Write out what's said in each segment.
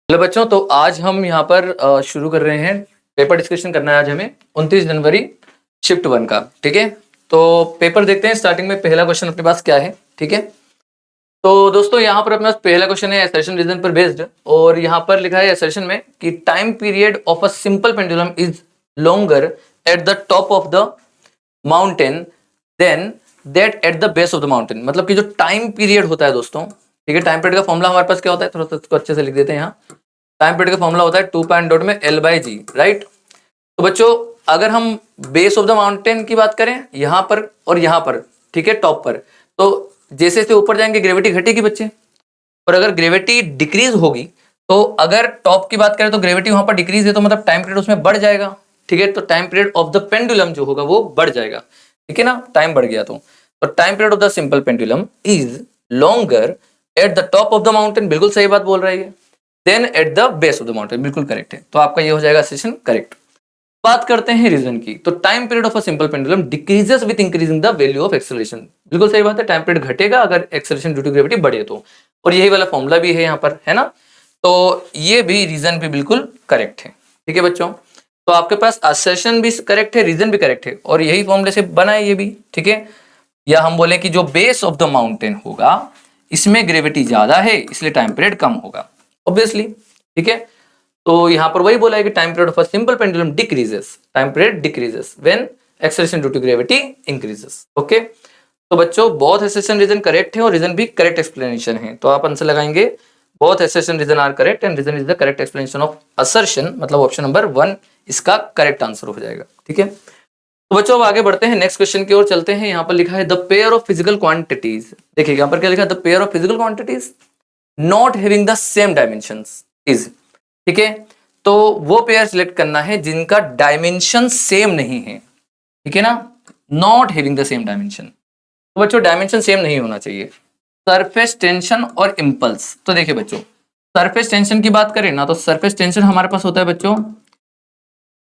Hello बच्चों, तो आज हम यहाँ पर शुरू कर रहे हैं। पेपर डिस्कशन करना है आज हमें 29 जनवरी शिफ्ट 1 का। ठीक है, तो पेपर देखते हैं। स्टार्टिंग में पहला क्वेश्चन अपने पास क्या है। ठीक है, तो दोस्तों यहाँ पर अपने पास पहला क्वेश्चन है असर्शन रीजन पर बेस्ड, और यहाँ पर लिखा है असर्शन में कि time period of a simple pendulum is longer at the top of the mountain than that at the base of the mountain. मतलब कि जो टाइम पीरियड होता है दोस्तों, ठीक है, टाइम पीरियड का फॉर्मूला हमारे पास क्या होता है, थोड़ा सा इसको अच्छे से लिख देते हैं यहाँ। टाइम पीरियड का फॉर्मूला होता है 2 पाई डॉट में L बाई जी, राइट। तो बच्चों अगर हम बेस ऑफ द माउंटेन की बात करें यहाँ पर और यहाँ पर, ठीक है, टॉप पर, तो जैसे जैसे ऊपर जाएंगे ग्रेविटी घटेगी बच्चे, और अगर ग्रेविटी डिक्रीज होगी तो अगर टॉप की बात करें तो ग्रेविटी वहां पर डिक्रीज है तो मतलब टाइम पीरियड उसमें बढ़ जाएगा। ठीक है, तो time period of the pendulum जो होगा वो बढ़ जाएगा। ठीक है ना, टाइम बढ़ गया तो time period of the simple pendulum is longer at the top of the mountain. बिल्कुल सही बात बोल रही है। Then at the base of the mountain, बिल्कुल करेक्ट है। तो आपका ये हो जाएगा सेशन करेक्ट। बात करते हैं रीजन की, तो time period of a simple pendulum decreases with increasing the value of acceleration. बिल्कुल सही बात है, टाइम पीरियड घटेगा अगर एक्सेलरेशन ड्यू टू ग्रेविटी बढ़े तो, और यही वाला फॉर्मूला भी है यहाँ पर, है ना। तो ये भी रीजन भी बिल्कुल करेक्ट है। ठीक है बच्चों, तो आपके पास असर्शन भी करेक्ट है, रीजन भी करेक्ट है, और यही फॉर्मूले से बना है ये भी। ठीक है, या हम बोले कि जो बेस ऑफ द माउंटेन होगा इसमें ग्रेविटी ज्यादा है इसलिए टाइम पीरियड कम होगा, ऑब्वियसली। ठीक है, तो यहां पर वही बोला है कि time period of a simple pendulum decreases, time period decreases when acceleration due to gravity increases. Okay, तो बच्चों बोथ असर्शन रीजन करेक्ट है और रीजन भी करेक्ट एक्सप्लेनेशन है, तो आप आंसर लगाएंगे both assertion reason are correct and reason is the correct explanation of assertion, मतलब ऑप्शन नंबर 1 इसका करेक्ट आंसर हो जाएगा। ठीक है, तो बच्चों अब आगे बढ़ते हैं, नेक्स्ट क्वेश्चन की ओर चलते हैं। यहाँ पर लिखा है the pair of physical quantities. देखिए यहाँ पर क्या लिखा है, the pair of physical quantities not having the same dimensions is. ठीक है, तो वो पेयर सिलेक्ट करना है जिनका डायमेंशन सेम नहीं है। ठीक है ना, not having the same dimension. तो बच्चों डायमेंशन सेम नहीं होना चाहिए। सरफेस टेंशन और इंपल्स, तो देखिए बच्चों सरफेस टेंशन की बात करें ना, तो सरफेस टेंशन हमारे पास होता है बच्चों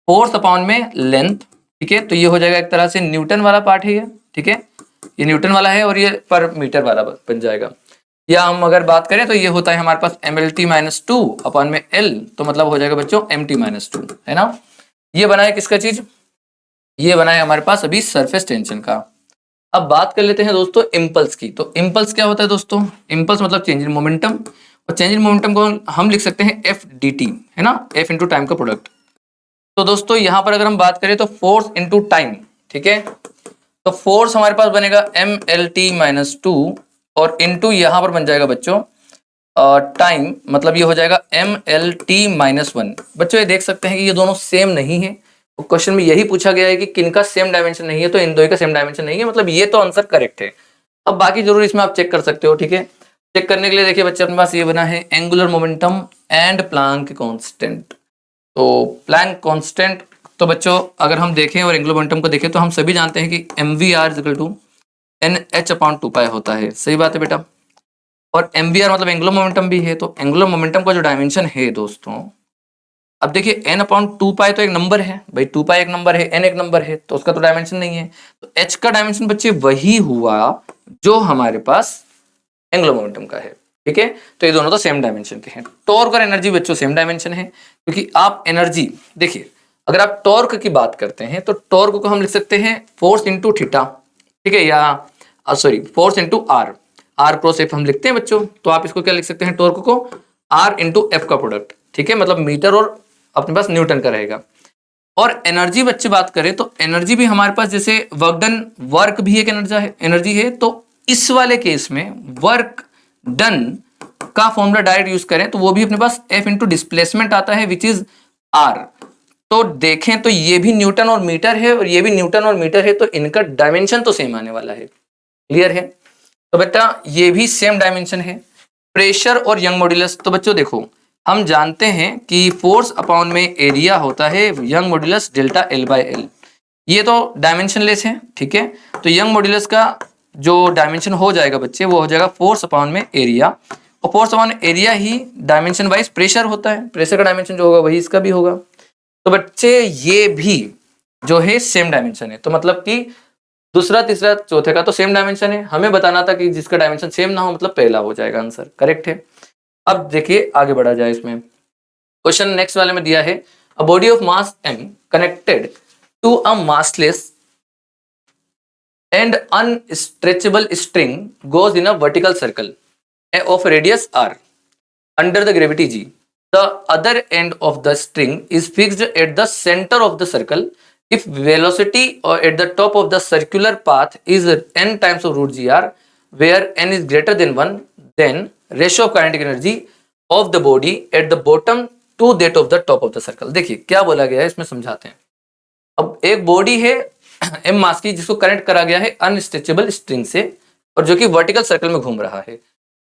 फोर्स अपॉन में लेंथ। ठीक है, तो ये हो जाएगा एक तरह से न्यूटन वाला पार्ट है ये। ठीक है, ये न्यूटन वाला है और ये पर मीटर वाला बन जाएगा। या हम अगर बात करें तो ये होता है हमारे पास M L T minus two upon में एल, तो मतलब हो जाएगा बच्चों एम टी माइनस टू, है ना। ये बना है किसका चीज, ये बना है हमारे पास अभी सरफेस टेंशन का। अब बात कर लेते हैं दोस्तों इम्पल्स की। तो इम्पल्स क्या होता है दोस्तों, इम्पल्स मतलब चेंज इन मोमेंटम, और चेंज इन मोमेंटम को हम लिख सकते हैं एफ डी टी, है ना, एफ इंटू टाइम का प्रोडक्ट। तो दोस्तों यहां पर अगर हम बात करें तो फोर्स इंटू टाइम, ठीक है, तो फोर्स हमारे पास बनेगा M L T minus two, और इंटू यहां पर बन जाएगा बच्चों टाइम, मतलब ये हो जाएगा M L T minus one. बच्चों ये देख सकते हैं कि ये दोनों सेम नहीं है, तो क्वेश्चन में यही पूछा गया है कि किनका सेम डायमेंशन नहीं है, तो इन दो का सेम डायमेंशन नहीं है, मतलब ये तो आंसर करेक्ट है। अब बाकी जरूर इसमें आप चेक कर सकते हो। ठीक है, चेक करने के लिए देखिए बच्चे अपने पास ये बना है angular momentum and Planck constant. तो प्लैंक कांस्टेंट, तो बच्चों अगर हम देखें और एंगुलर मोमेंटम को देखें तो हम सभी जानते हैं कि M V R equal to N H upon two pi होता है। सही बात है बेटा, और एम वी आर मतलब एंगुलर मोमेंटम भी है, तो एंगुलर मोमेंटम का जो डायमेंशन है दोस्तों, अब देखिए एन अपॉन टू पाई तो एक नंबर है भाई, टू पाई एक नंबर है, एन एक नंबर है, तो उसका तो डायमेंशन नहीं है। तो एच का डायमेंशन बच्चे वही हुआ जो हमारे पास एंगुलर मोमेंटम का है। ठीक है, तो ये दोनों तो सेम डायमेंशन के हैं। टॉर्क और एनर्जी बच्चों सेम डायमेंशन है, क्योंकि आप एनर्जी देखिए, अगर आप टॉर्क की बात करते हैं तो टॉर्क को हम लिख सकते हैं फोर्स इंटू थीटा। ठीक है, या sorry force into R, R cross F हम लिखते हैं बच्चों, तो आप इसको क्या लिख सकते हैं, टॉर्क को आर इंटू एफ का प्रोडक्ट। ठीक है, मतलब मीटर और अपने पास न्यूटन का रहेगा। और एनर्जी बच्चे बात करें तो एनर्जी भी हमारे पास जैसे वर्क डन, वर्क भी एक एनर्जी है, तो इस वाले केस में वर्क डन का फॉर्मूला डायरेक्ट यूज करें तो वो भी अपने पास एफ इंटू डिस्प्लेसमेंट आता है विच इज आर। तो देखें तो ये भी न्यूटन और मीटर है और ये भी न्यूटन और मीटर है, तो इनका डायमेंशन तो सेम आने वाला है। क्लियर है, तो बेटा ये भी सेम डायमेंशन है। प्रेशर और यंग मॉड्यूलस, तो बच्चों देखो हम जानते हैं कि फोर्स अपॉन में एरिया होता है young modulus delta L by L, ये तो डायमेंशनलेस है। ठीक है, तो यंग मॉड्यूलस का जो डायमेंशन हो जाएगा बच्चे वो हो जाएगा फोर्स अपॉन में एरिया, और फोर्स अपॉन एरिया ही डायमेंशन वाइज प्रेशर होता है, प्रेशर का डायमेंशन जो होगा वही इसका भी होगा। तो बच्चे ये भी जो है सेम डायमेंशन है, तो मतलब कि दूसरा तीसरा चौथे का तो सेम डायमेंशन है। हमें बताना था कि जिसका डायमेंशन सेम ना हो मतलब पहला हो जाएगा आंसर, करेक्ट है। अब देखिए आगे बढ़ा जाए इसमें, क्वेश्चन नेक्स्ट वाले में दिया है a body of mass m connected to a massless and unstretchable string goes in a vertical circle of radius r under the gravity g. The other end of the string is fixed at the center of the circle. If velocity or at the top of the circular path is n times of root gr, where n is greater than 1, then ratio of kinetic energy of the body at the bottom to that of the top of the circle. देखिए क्या बोला गया है इसमें समझाते हैं। अब एक बॉडी है एम मास की जिसको कनेक्ट करा गया है अनस्ट्रेचेबल स्ट्रिंग से और जो कि वर्टिकल सर्कल में घूम रहा है।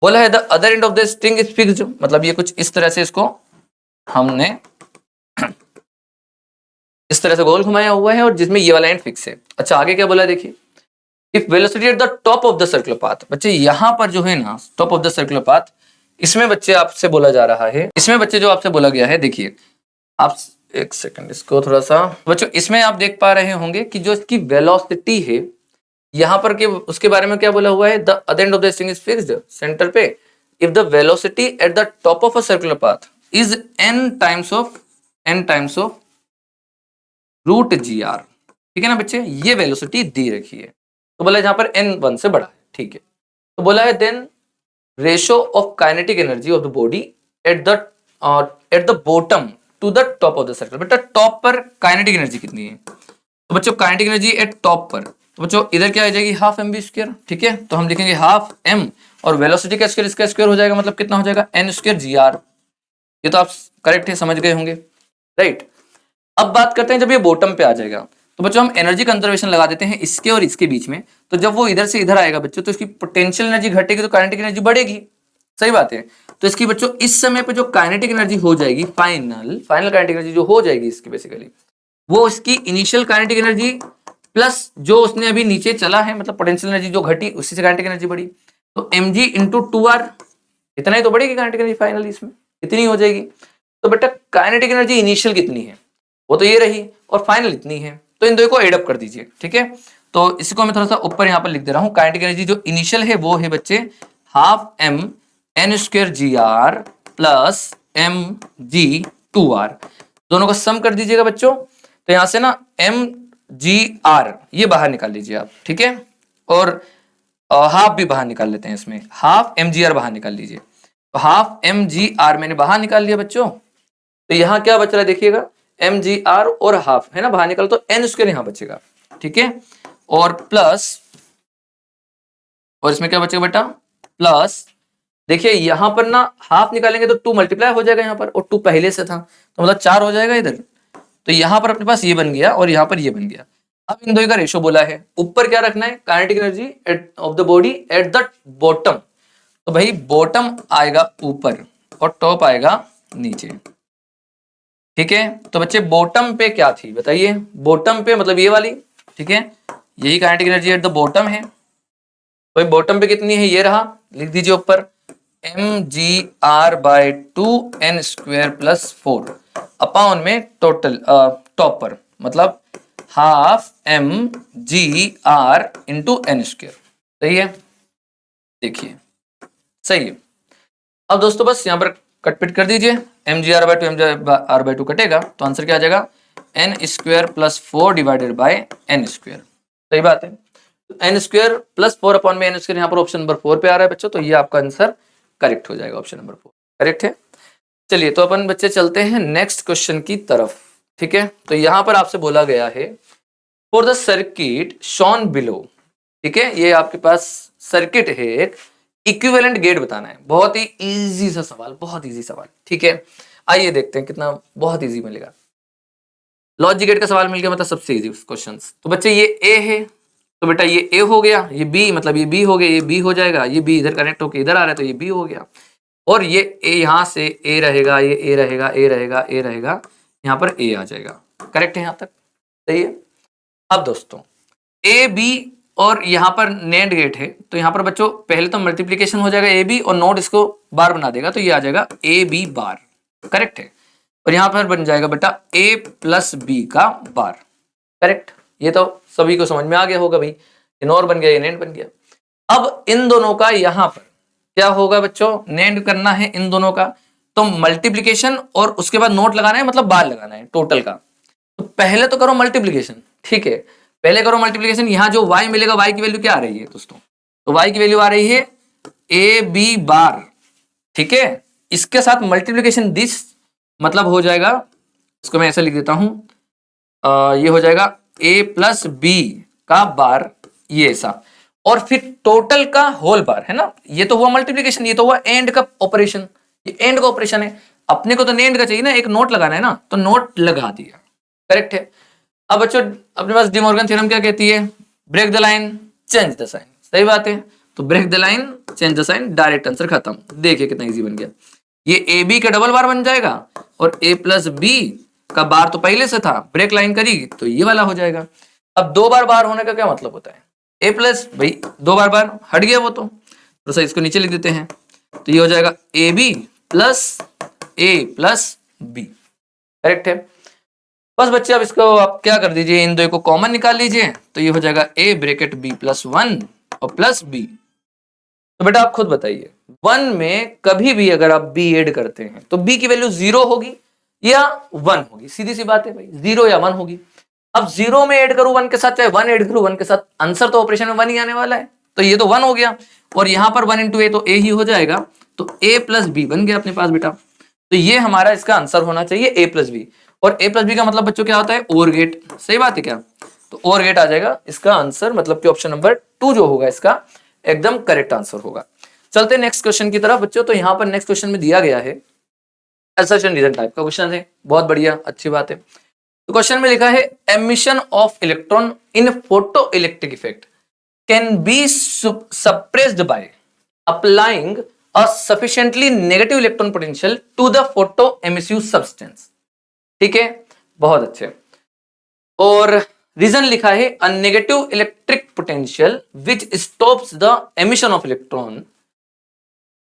बोला है the other end of the string is fixed, मतलब ये कुछ इस तरह से इसको हमने इस तरह से गोल घुमाया हुआ है और जिसमें ये वाला एंड फिक्स है। अच्छा आगे क्या बोला है देखिए, if velocity at the top of the circular path, बच्चे यहाँ पर जो है ना top of the circular path, इसमें बच्चे आपसे बोला जा रहा है, इसमें बच्चे जो आपसे बोला गया है, देखिए आप एक सेकंड इसको थोड़ा सा बच्चों, इसमें आप देख पा रहे होंगे कि जो इसकी वेलोसिटी है यहाँ पर के उसके बारे में क्या बोला हुआ है, the other end of the string is fixed centre पे if the velocity at the top of a circular path is n times of root G R. ठीक है ना बच्चे, ये वेलोसिटी दे रखी है तो बोला जहां पर n 1 से बड़ा है। ठीक है, तो बोला है then ratio of kinetic energy of the body at the bottom to the top of the circle. बेटा टॉप पर काइनेटिक एनर्जी कितनी है, तो बच्चों काइनेटिक एनर्जी एट टॉप पर, तो बच्चों इधर क्या आ जाएगी हाफ एम बी स्क्वायर। ठीक है, तो हम लिखेंगे हाफ एम और वेलोसिटी का स्क्वायर इसका स्क्वायर हो जाएगा, मतलब कितना हो जाएगा एन स्क्वायर जी आर। ये तो आप करेक्ट है, समझ गए होंगे, राइट। अब बात करते हैं जब ये बॉटम पे आ जाएगा तो बच्चों हम एनर्जी कंजर्वेशन लगा देते हैं इसके और इसके बीच में, तो जब वो इधर से इधर आएगा बच्चों तो इसकी पोटेंशियल एनर्जी घटेगी तो काइनेटिक एनर्जी बढ़ेगी, सही बात है। तो इसकी बच्चों इस समय पे जो काइनेटिक एनर्जी हो जाएगी फाइनल काइनेटिक एनर्जी जो हो जाएगी इसकी बेसिकली वो इसकी इनिशियल काइनेटिक एनर्जी प्लस जो उसने अभी नीचे चला है, मतलब पोटेंशियल एनर्जी जो घटी उसी से काइनेटिक एनर्जी बढ़ी, तो mg इंटू 2r, इतना ही तो बढ़ेगी काइनेटिक एनर्जी फाइनली, इसमें इतनी हो जाएगी। तो बेटा काइनेटिक एनर्जी इनिशियल कितनी है वो तो ये रही और फाइनल इतनी है, तो इन दो को एड अप कर दीजिए। ठीक है, तो इसको मैं थोड़ा सा ऊपर यहाँ पर लिख दे रहा हूँ, काइनेटिक एनर्जी जो इनिशियल है वो है बच्चे half M N square G R plus M G 2r, दोनों का सम कर दीजिएगा बच्चों। तो यहां से ना एम जी आर ये बाहर निकाल लीजिए आप, ठीक है, और हाफ भी बाहर निकाल लेते हैं, इसमें हाफ एम जी आर बाहर निकाल लीजिए, तो हाफ एम जी आर मैंने बाहर निकाल लिया बच्चों। तो यहाँ क्या बच रहा है देखिएगा, एम जी आर और हाफ है ना बाहर निकाल, तो एन स्क्वायर यहाँ बचेगा। ठीक है, और प्लस और इसमें क्या बचेगा बेटा प्लस, देखिए यहां पर ना हाफ निकालेंगे तो 2 मल्टीप्लाई हो जाएगा यहाँ पर, और 2 पहले से था तो मतलब 4 हो जाएगा इधर, तो यहाँ पर अपने पास ये बन गया और यहाँ पर ये बन गया। अब इन दोनों का रेशो बोला है, ऊपर क्या रखना है kinetic energy of the body at the bottom, तो भाई बॉटम आएगा ऊपर और टॉप आएगा नीचे। ठीक है, तो बच्चे बॉटम पे क्या थी बताइए, बॉटम पे मतलब ये वाली, ठीक है, यही kinetic energy at the bottom है, तो बॉटम पे कितनी है ये रहा, लिख दीजिए ऊपर M G R by 2 square plus 4 upon में टोटल टॉप पर मतलब half M G R into N square. सही है, देखिए सही है। अब दोस्तों बस यहाँ पर कटपिट कर दीजिए, M G R by 2 M G R by 2 कटेगा तो आंसर क्या आ जाएगा N square plus 4 divided by N square. सही बात है, एन स्क्वायर प्लस 4 अपॉन में एन स्क्वायर यहाँ पर ऑप्शन नंबर 4 पे आ रहा है बच्चों, तो ये आपका आंसर करेक्ट हो जाएगा, ऑप्शन नंबर 4 करेक्ट है। चलिए तो अपन बच्चे चलते हैं नेक्स्ट क्वेश्चन की तरफ। ठीक है, तो यहां पर आपसे बोला गया है for the circuit shown below, ठीक है, ये आपके पास सर्किट है एक, इक्विवेलेंट गेट बताना है। बहुत ही इजी सा सवाल, बहुत इजी सवाल। ठीक है, आइए देखते हैं कितना बहुत इजी मिलेगा। लॉजिक गेट का सवाल मिल गया, मतलब सबसे इजी क्वेश्चन। तो बच्चे ये ए है, तो बेटा ये ए हो गया, ये बी मतलब ये बी हो गया, ये बी हो जाएगा, ये बी इधर कनेक्ट होकर इधर आ रहा है तो ये बी हो गया, और ये ए यहाँ से ए रहेगा, ये ए रहेगा, ए रहेगा, ए रहेगा, यहाँ पर ए आ जाएगा। करेक्ट है यहाँ तक, सही है। अब दोस्तों ए बी और यहाँ पर नेंड गेट है, तो यहाँ पर बच्चों पहले तो मल्टीप्लीकेशन हो जाएगा ए बी और नोट इसको बार बना देगा, तो ये आ जाएगा ए बी बार। करेक्ट है, और यहाँ पर बन जाएगा बेटा ए प्लस बी का बार। करेक्ट, ये तो सभी को समझ में आ गया होगा भाई, ये नोर बन गया, ये नेंड बन गया। अब इन दोनों का यहाँ पर क्या होगा बच्चों, नेंड करना है इन दोनों का, तो मल्टीप्लीकेशन और उसके बाद नोट लगाना है, मतलब बार लगाना है टोटल का। तो पहले तो करो मल्टीप्लीकेशन, ठीक है, पहले करो मल्टीप्लीकेशन। यहाँ जो y मिलेगा, y की वैल्यू क्या आ रही है दोस्तों, तो y की वैल्यू आ रही है ए बी बार, ठीक है। इसके साथ मल्टीप्लीकेशन दिस, मतलब हो जाएगा, इसको मैं ऐसे लिख देता हूं, ये हो जाएगा a प्लस बी का बार, ये ऐसा, और फिर टोटल का होल बार, है ना। ये तो हुआ मल्टीप्लीकेशन, ये तो हुआ एंड का ऑपरेशन, ये एंड का ऑपरेशन है। अपने को तो एंड का चाहिए ना, एक नोट लगाना है ना, तो नोट लगा दिया, करेक्ट है। अब बच्चों अपने पास डी मॉर्गन थ्योरम क्या कहती है, break the line change the sign, सही बात है। तो break the line change the sign, direct answer खत्म। देखिए कितना इजी बन गया, ये ए बी का डबल बार बन जाएगा और ए प्लस बी का बार तो पहले से था, ब्रेक लाइन करी तो ये वाला हो जाएगा। अब दो बार बार होने का क्या मतलब होता है, ए प्लस, भाई दो बार बार हट गया वो, तो सर इसको नीचे लिख देते हैं, तो ये हो जाएगा A B plus B, correct है। बस बच्चे अब इसको आप क्या कर दीजिए, इन दो को कॉमन निकाल लीजिए, तो ये हो जाएगा ए ब्रैकेट बी प्लस 1 और प्लस बी। तो बेटा आप खुद बताइए, 1 में कभी भी अगर आप b ऐड करते हैं तो b की वैल्यू 0 होगी या 1 होगी, सीधी सी बात है भाई, 0 या 1 होगी। अब 0 में ऐड करूं 1 के साथ, चाहे 1 ऐड करूं 1 के साथ, आंसर तो ऑपरेशन में 1 ही आने वाला है, तो ये तो 1 हो गया, और यहां पर 1 इंटू ए तो a ही हो जाएगा, तो a प्लस बी बन गया अपने पास बेटा। तो ये हमारा इसका आंसर होना चाहिए a प्लस बी, और a प्लस बी का मतलब बच्चों क्या होता है, ओर गेट, सही बात है क्या। तो ओर गेट आ जाएगा इसका आंसर, मतलब कि ऑप्शन नंबर 2 जो होगा इसका एकदम करेक्ट आंसर होगा। चलते हैं नेक्स्ट क्वेश्चन की तरफ बच्चों। तो यहाँ पर नेक्स्ट क्वेश्चन में दिया गया है असर्शन रीजन टाइप का क्वेश्चन है, बहुत बढ़िया, अच्छी बात है। तो क्वेश्चन में लिखा है emission of electron in photo electric effect can be suppressed by applying a sufficiently negative electron potential to the photo emissive substance, ठीक है, बहुत अच्छे। और रीजन लिखा है a negative electric potential which stops the emission of electron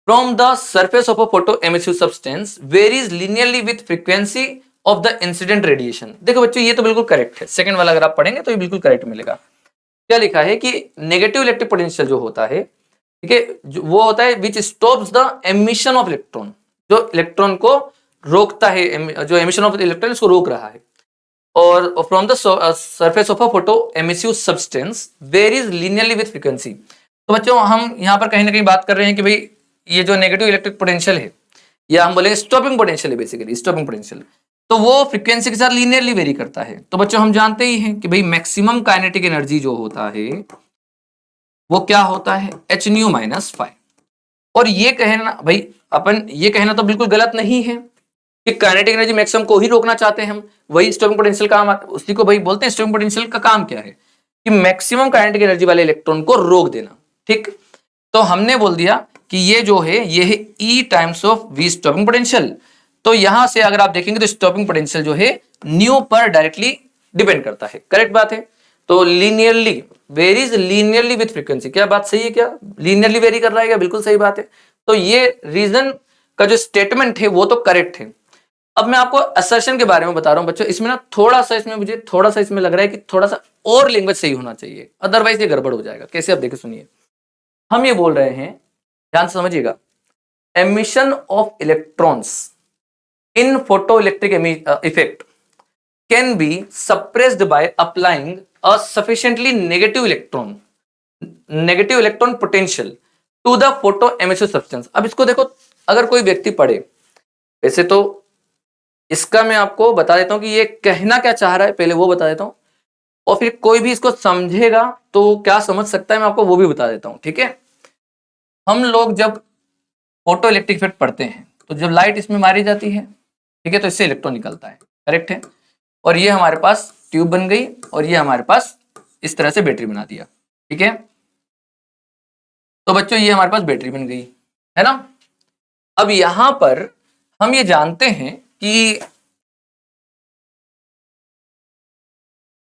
from the surface of a photo emissive substance varies linearly with frequency of the incident radiation. देखो बच्चों ये तो बिल्कुल करेक्ट है, सेकंड वाला अगर आप पढ़ेंगे तो ये बिल्कुल करेक्ट मिलेगा। क्या लिखा है कि नेगेटिव इलेक्ट्रिक पोटेंशियल जो होता है, ठीक है, वो होता है which stops the emission of electron, जो इलेक्ट्रॉन को रोकता है, जो एमिशन ऑफ इलेक्ट्रॉन इसको रोक रहा है, और from the surface of a photo emissive substance varies linearly with frequency. तो बच्चों हम यहाँ पर कहीं ना कहीं बात कर रहे हैं कि भाई ये जो नेगेटिव इलेक्ट्रिक पोटेंशियल है, या हम बोले स्टॉपिंग पोटेंशियल है, बेसिकली स्टॉपिंग पोटेंशियल, तो वो फ्रीक्वेंसी के साथ लीनियरली वेरी करता है। तो बच्चों हम जानते ही हैं कि भाई मैक्सिमम काइनेटिक एनर्जी जो होता है वो क्या होता है, एच न्यू माइनस 5। और ये कहना भाई, अपन ये कहना तो बिल्कुल गलत नहीं है कि काइनेटिक एनर्जी मैक्सिमम को ही रोकना चाहते हैं हम, वही स्टॉपिंग पोटेंशियल काम, उसी को भाई बोलते हैं स्टॉपिंग पोटेंशियल का काम क्या है कि मैक्सिमम काइनेटिक एनर्जी वाले इलेक्ट्रॉन को रोक देना, ठीक। तो हमने बोल दिया कि ये जो है ये है E times of V stopping potential. तो यहां से अगर आप देखेंगे तो स्टॉपिंग पोटेंशियल जो है न्यू पर डायरेक्टली डिपेंड करता है, करेक्ट बात है। तो linearly varies linearly with frequency, क्या बात सही है, क्या लीनियरली वेरी कर रहा है क्या, बिल्कुल सही बात है। तो ये रीजन का जो स्टेटमेंट है वो तो करेक्ट है। अब मैं आपको असर्शन के बारे में बता रहा हूं बच्चों, इसमें ना थोड़ा सा इसमें मुझे थोड़ा सा इसमें लग रहा है कि थोड़ा सा और लैंग्वेज सही होना चाहिए, अदरवाइज ये गड़बड़ हो जाएगा। कैसे, आप देखिए सुनिए, हम ये बोल रहे हैं, ध्यान से समझिएगा, emission of electrons in photo electric effect can be suppressed by applying a sufficiently negative electron potential to the photo emissive substance. अब इसको देखो, अगर कोई व्यक्ति पढ़े, वैसे तो इसका मैं आपको बता देता हूं कि ये कहना क्या चाह रहा है, पहले वो बता देता हूं, और फिर कोई भी इसको समझेगा तो क्या समझ सकता है मैं आपको वो भी बता देता हूं, ठीक है। हम लोग जब फोटो इलेक्ट्रिक इफेक्ट पढ़ते हैं तो जब लाइट इसमें मारी जाती है, ठीक है, तो इससे इलेक्ट्रॉन निकलता है, करेक्ट है। और ये हमारे पास ट्यूब बन गई, और ये हमारे पास इस तरह से बैटरी बना दिया, ठीक है। तो बच्चों ये हमारे पास बैटरी बन गई, है ना। अब यहां पर हम ये जानते हैं कि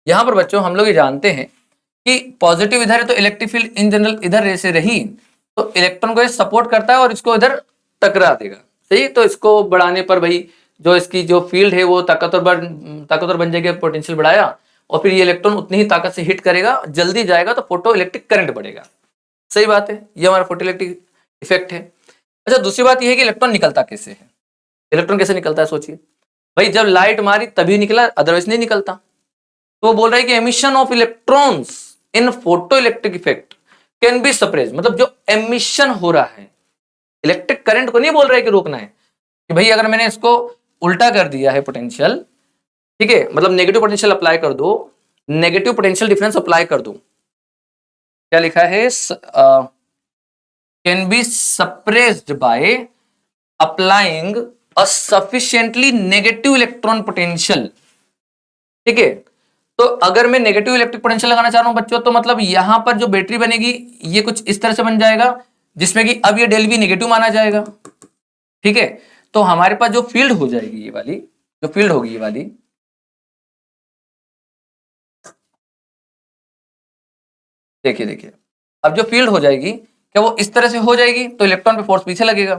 यहां पर बच्चों हम लोग ये जानते हैं कि पॉजिटिव इधर है तो इलेक्ट्रिक फील्ड इन जनरल इधर से रही तो इलेक्ट्रॉन को ये सपोर्ट करता है और इसको इधर टकरा देगा, सही। तो इसको बढ़ाने पर भाई जो इसकी जो फील्ड है वो ताकतवर बन जाएगी, पोटेंशियल बढ़ाया, और फिर ये इलेक्ट्रॉन उतनी ही ताकत से हिट करेगा, जल्दी जाएगा, तो फोटो इलेक्ट्रिक करंट बढ़ेगा, सही बात है। ये हमारा फोटो इलेक्ट्रिक इफेक्ट है। अच्छा, दूसरी बात यह है कि इलेक्ट्रॉन निकलता कैसे है। इलेक्ट्रॉन कैसे निकलता है सोचिए भाई, जब लाइट मारी तभी निकला, अदरवाइज नहीं निकलता। तो वो बोल रहा है कि emission of electrons in photo electric effect can be suppressed, मतलब जो एमिशन हो रहा है इलेक्ट्रिक करंट को नहीं बोल रहा है कि रोकना है, कि भाई अगर मैंने इसको उल्टा कर दिया है पोटेंशियल, ठीक है, मतलब नेगेटिव पोटेंशियल अप्लाई कर दो, नेगेटिव पोटेंशियल डिफरेंस अप्लाई कर दो, क्या लिखा है, can be suppressed by applying a sufficiently negative electron potential, ठीक है। तो अगर मैं नेगेटिव इलेक्ट्रिक पोटेंशियल लगाना चाह रहा हूं बच्चों, तो मतलब यहां पर जो बैटरी बनेगी ये कुछ इस तरह से बन जाएगा, जिसमें कि अब ये डेल वी नेगेटिव माना जाएगा, ठीक है। तो हमारे पास जो फील्ड हो जाएगी, ये वाली जो फील्ड होगी, ये वाली, देखिए देखिए, अब जो फील्ड हो जाएगी क्या वो इस तरह से हो जाएगी, तो इलेक्ट्रॉन पे फोर्स पीछे लगेगा,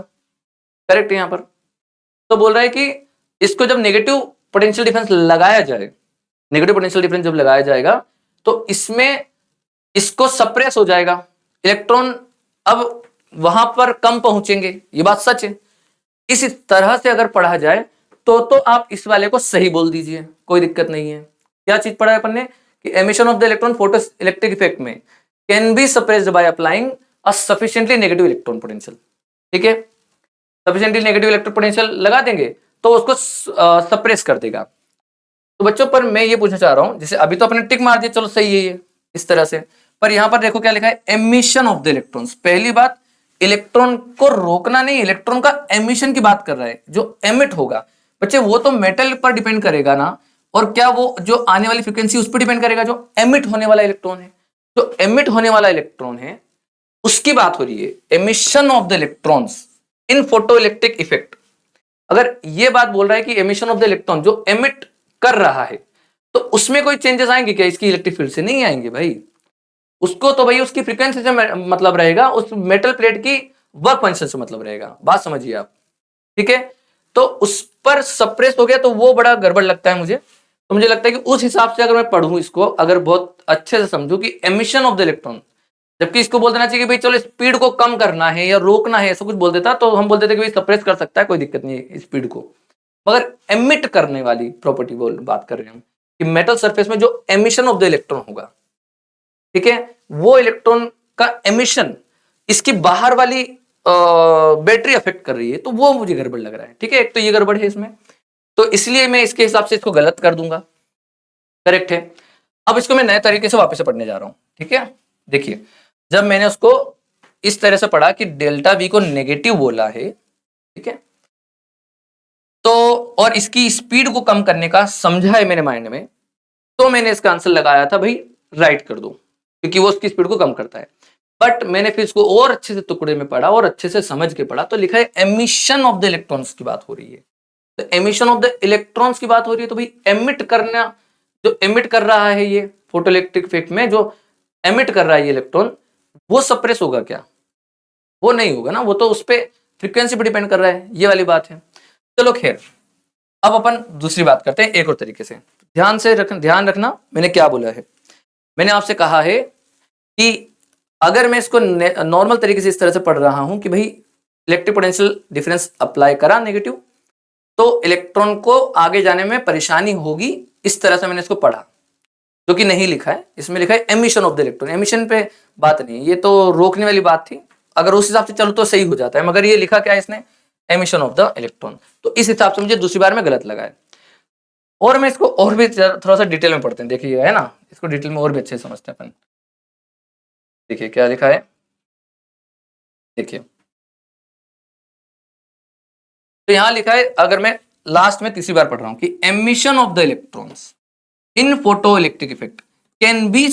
करेक्ट है यहां पर। तो बोल रहा है कि इसको जब नेगेटिव पोटेंशियल डिफरेंस लगाया जाए, नेगेटिव पोटेंशियल डिफरेंस जब लगाया जाएगा तो इसमें इसको सप्रेस हो जाएगा, इलेक्ट्रॉन अब वहां पर कम पहुंचेंगे, ये बात सच है। इस तरह से अगर पढ़ा जाए तो आप इस वाले को सही बोल दीजिए, कोई दिक्कत नहीं है। क्या चीज पढ़ा है अपन ने, कि emission of the electron photo electric effect में can be suppressed by applying a sufficiently negative electron potential, ठीक है। सफिशिएंटली नेगेटिव इलेक्ट्रॉन पोटेंशियल लगा देंगे तो उसको सप्रेस कर देगा। तो बच्चों पर मैं ये पूछना चाह रहा हूं, जैसे अभी तो अपने टिक मार दिया, चलो सही है ये इस तरह से, पर यहां पर देखो क्या लिखा है, एमिशन ऑफ द इलेक्ट्रॉन्स। पहली बात, इलेक्ट्रॉन को रोकना नहीं, इलेक्ट्रॉन का एमिशन की बात कर रहा है, जो एमिट होगा बच्चे वो तो मेटल पर डिपेंड करेगा ना, और क्या वो जो आने वाली फ्रीक्वेंसी उस पर डिपेंड करेगा, जो एमिट होने वाला इलेक्ट्रॉन है, जो एमिट होने वाला इलेक्ट्रॉन है उसकी बात हो रही है, emission of the electrons in photo electric effect. अगर ये बात बोल रहा है कि एमिशन ऑफ द इलेक्ट्रॉन जो एमिट कर रहा है, तो उसमें कोई चेंजेस आएंगे क्या इसकी इलेक्ट्रिक फील्ड से? नहीं आएंगे भाई, उसको तो भाई उसकी फ्रीक्वेंसी से मतलब रहेगा, उस मेटल प्लेट की वर्क फंक्शन से मतलब रहेगा, बात समझिए आप, ठीक है। तो उस पर सप्रेस हो गया तो वो बड़ा गड़बड़ लगता है मुझे, तो मुझे लगता है कि उस हिसाब से अगर मैं पढ़ूं इसको, अगर बहुत अच्छे से समझूं कि एमिशन ऑफ द इलेक्ट्रॉन, जबकि इसको बोल देना चाहिए कि भाई चलो स्पीड को कम करना है या रोकना है, ऐसा कुछ बोल देता तो हम बोल देते कि भाई सप्रेस कर सकता है, कोई दिक्कत नहीं है स्पीड को, मगर एमिट करने वाली प्रॉपर्टी बोल बात कर रहे हैं हम, कि मेटल सरफेस में जो एमिशन ऑफ द इलेक्ट्रॉन होगा, ठीक है, वो इलेक्ट्रॉन का एमिशन इसकी बाहर वाली बैटरी अफेक्ट कर रही है, तो वो मुझे गड़बड़ लग रहा है, ठीक है। एक तो ये गड़बड़ है इसमें, तो इसलिए मैं इसके हिसाब से इसको गलत कर दूंगा, करेक्ट है। अब इसको मैं नए तरीके से वापस से पढ़ने जा रहा हूं, ठीक है। देखिए, जब मैंने उसको इस तरह से पढ़ा कि डेल्टा वी को नेगेटिव बोला है, ठीक है, तो और इसकी स्पीड को कम करने का समझा है मेरे माइंड में, तो मैंने इसका आंसर लगाया था भाई राइट कर दो, क्योंकि वो उसकी स्पीड को कम करता है। बट मैंने फिर इसको और अच्छे से टुकड़े में पढ़ा और अच्छे से समझ के पढ़ा, तो लिखा है एमिशन ऑफ द इलेक्ट्रॉन्स की बात हो रही है। तो एमिशन ऑफ द इलेक्ट्रॉन्स की बात हो रही है, तो भाई एमिट करना, जो एमिट कर रहा है ये फोटो इलेक्ट्रिक इफेक्ट में जो एमिट कर रहा है ये इलेक्ट्रॉन, वो सप्रेस होगा क्या? वो नहीं होगा ना, वो तो उस पर फ्रीक्वेंसी पर डिपेंड कर रहा है, ये वाली बात है। चलो खैर, अब अपन दूसरी बात करते हैं एक और तरीके से, ध्यान रखना मैंने क्या बोला है। मैंने आपसे कहा है कि अगर मैं इसको नॉर्मल तरीके से इस तरह से पढ़ रहा हूं कि भाई इलेक्ट्रिक पोटेंशियल डिफरेंस अप्लाई करा नेगेटिव, तो इलेक्ट्रॉन को आगे जाने में परेशानी होगी, इस तरह से मैंने इसको पढ़ा, जो कि नहीं लिखा है, इसमें लिखा है emission of the electron. Emission पे बात नहीं, ये तो रोकने वाली बात थी, अगर उस हिसाब से चलो तो सही हो जाता है, मगर ये लिखा क्या है इसने, एमिशन ऑफ द इलेक्ट्रॉन, तो इस हिसाब से मुझे दूसरी बार में गलत लगा है। और मैं इसको और भी थोड़ा सा डिटेल में पढ़ते हैं, देखिए है ना, इसको डिटेल में और भी अच्छे से समझते हैं अपन। देखिए क्या लिखा है, देखिए तो यहां लिखा है, अगर मैं लास्ट में तीसरी बार पढ़ रहा हूं कि emission of the electrons in photo electric effect can B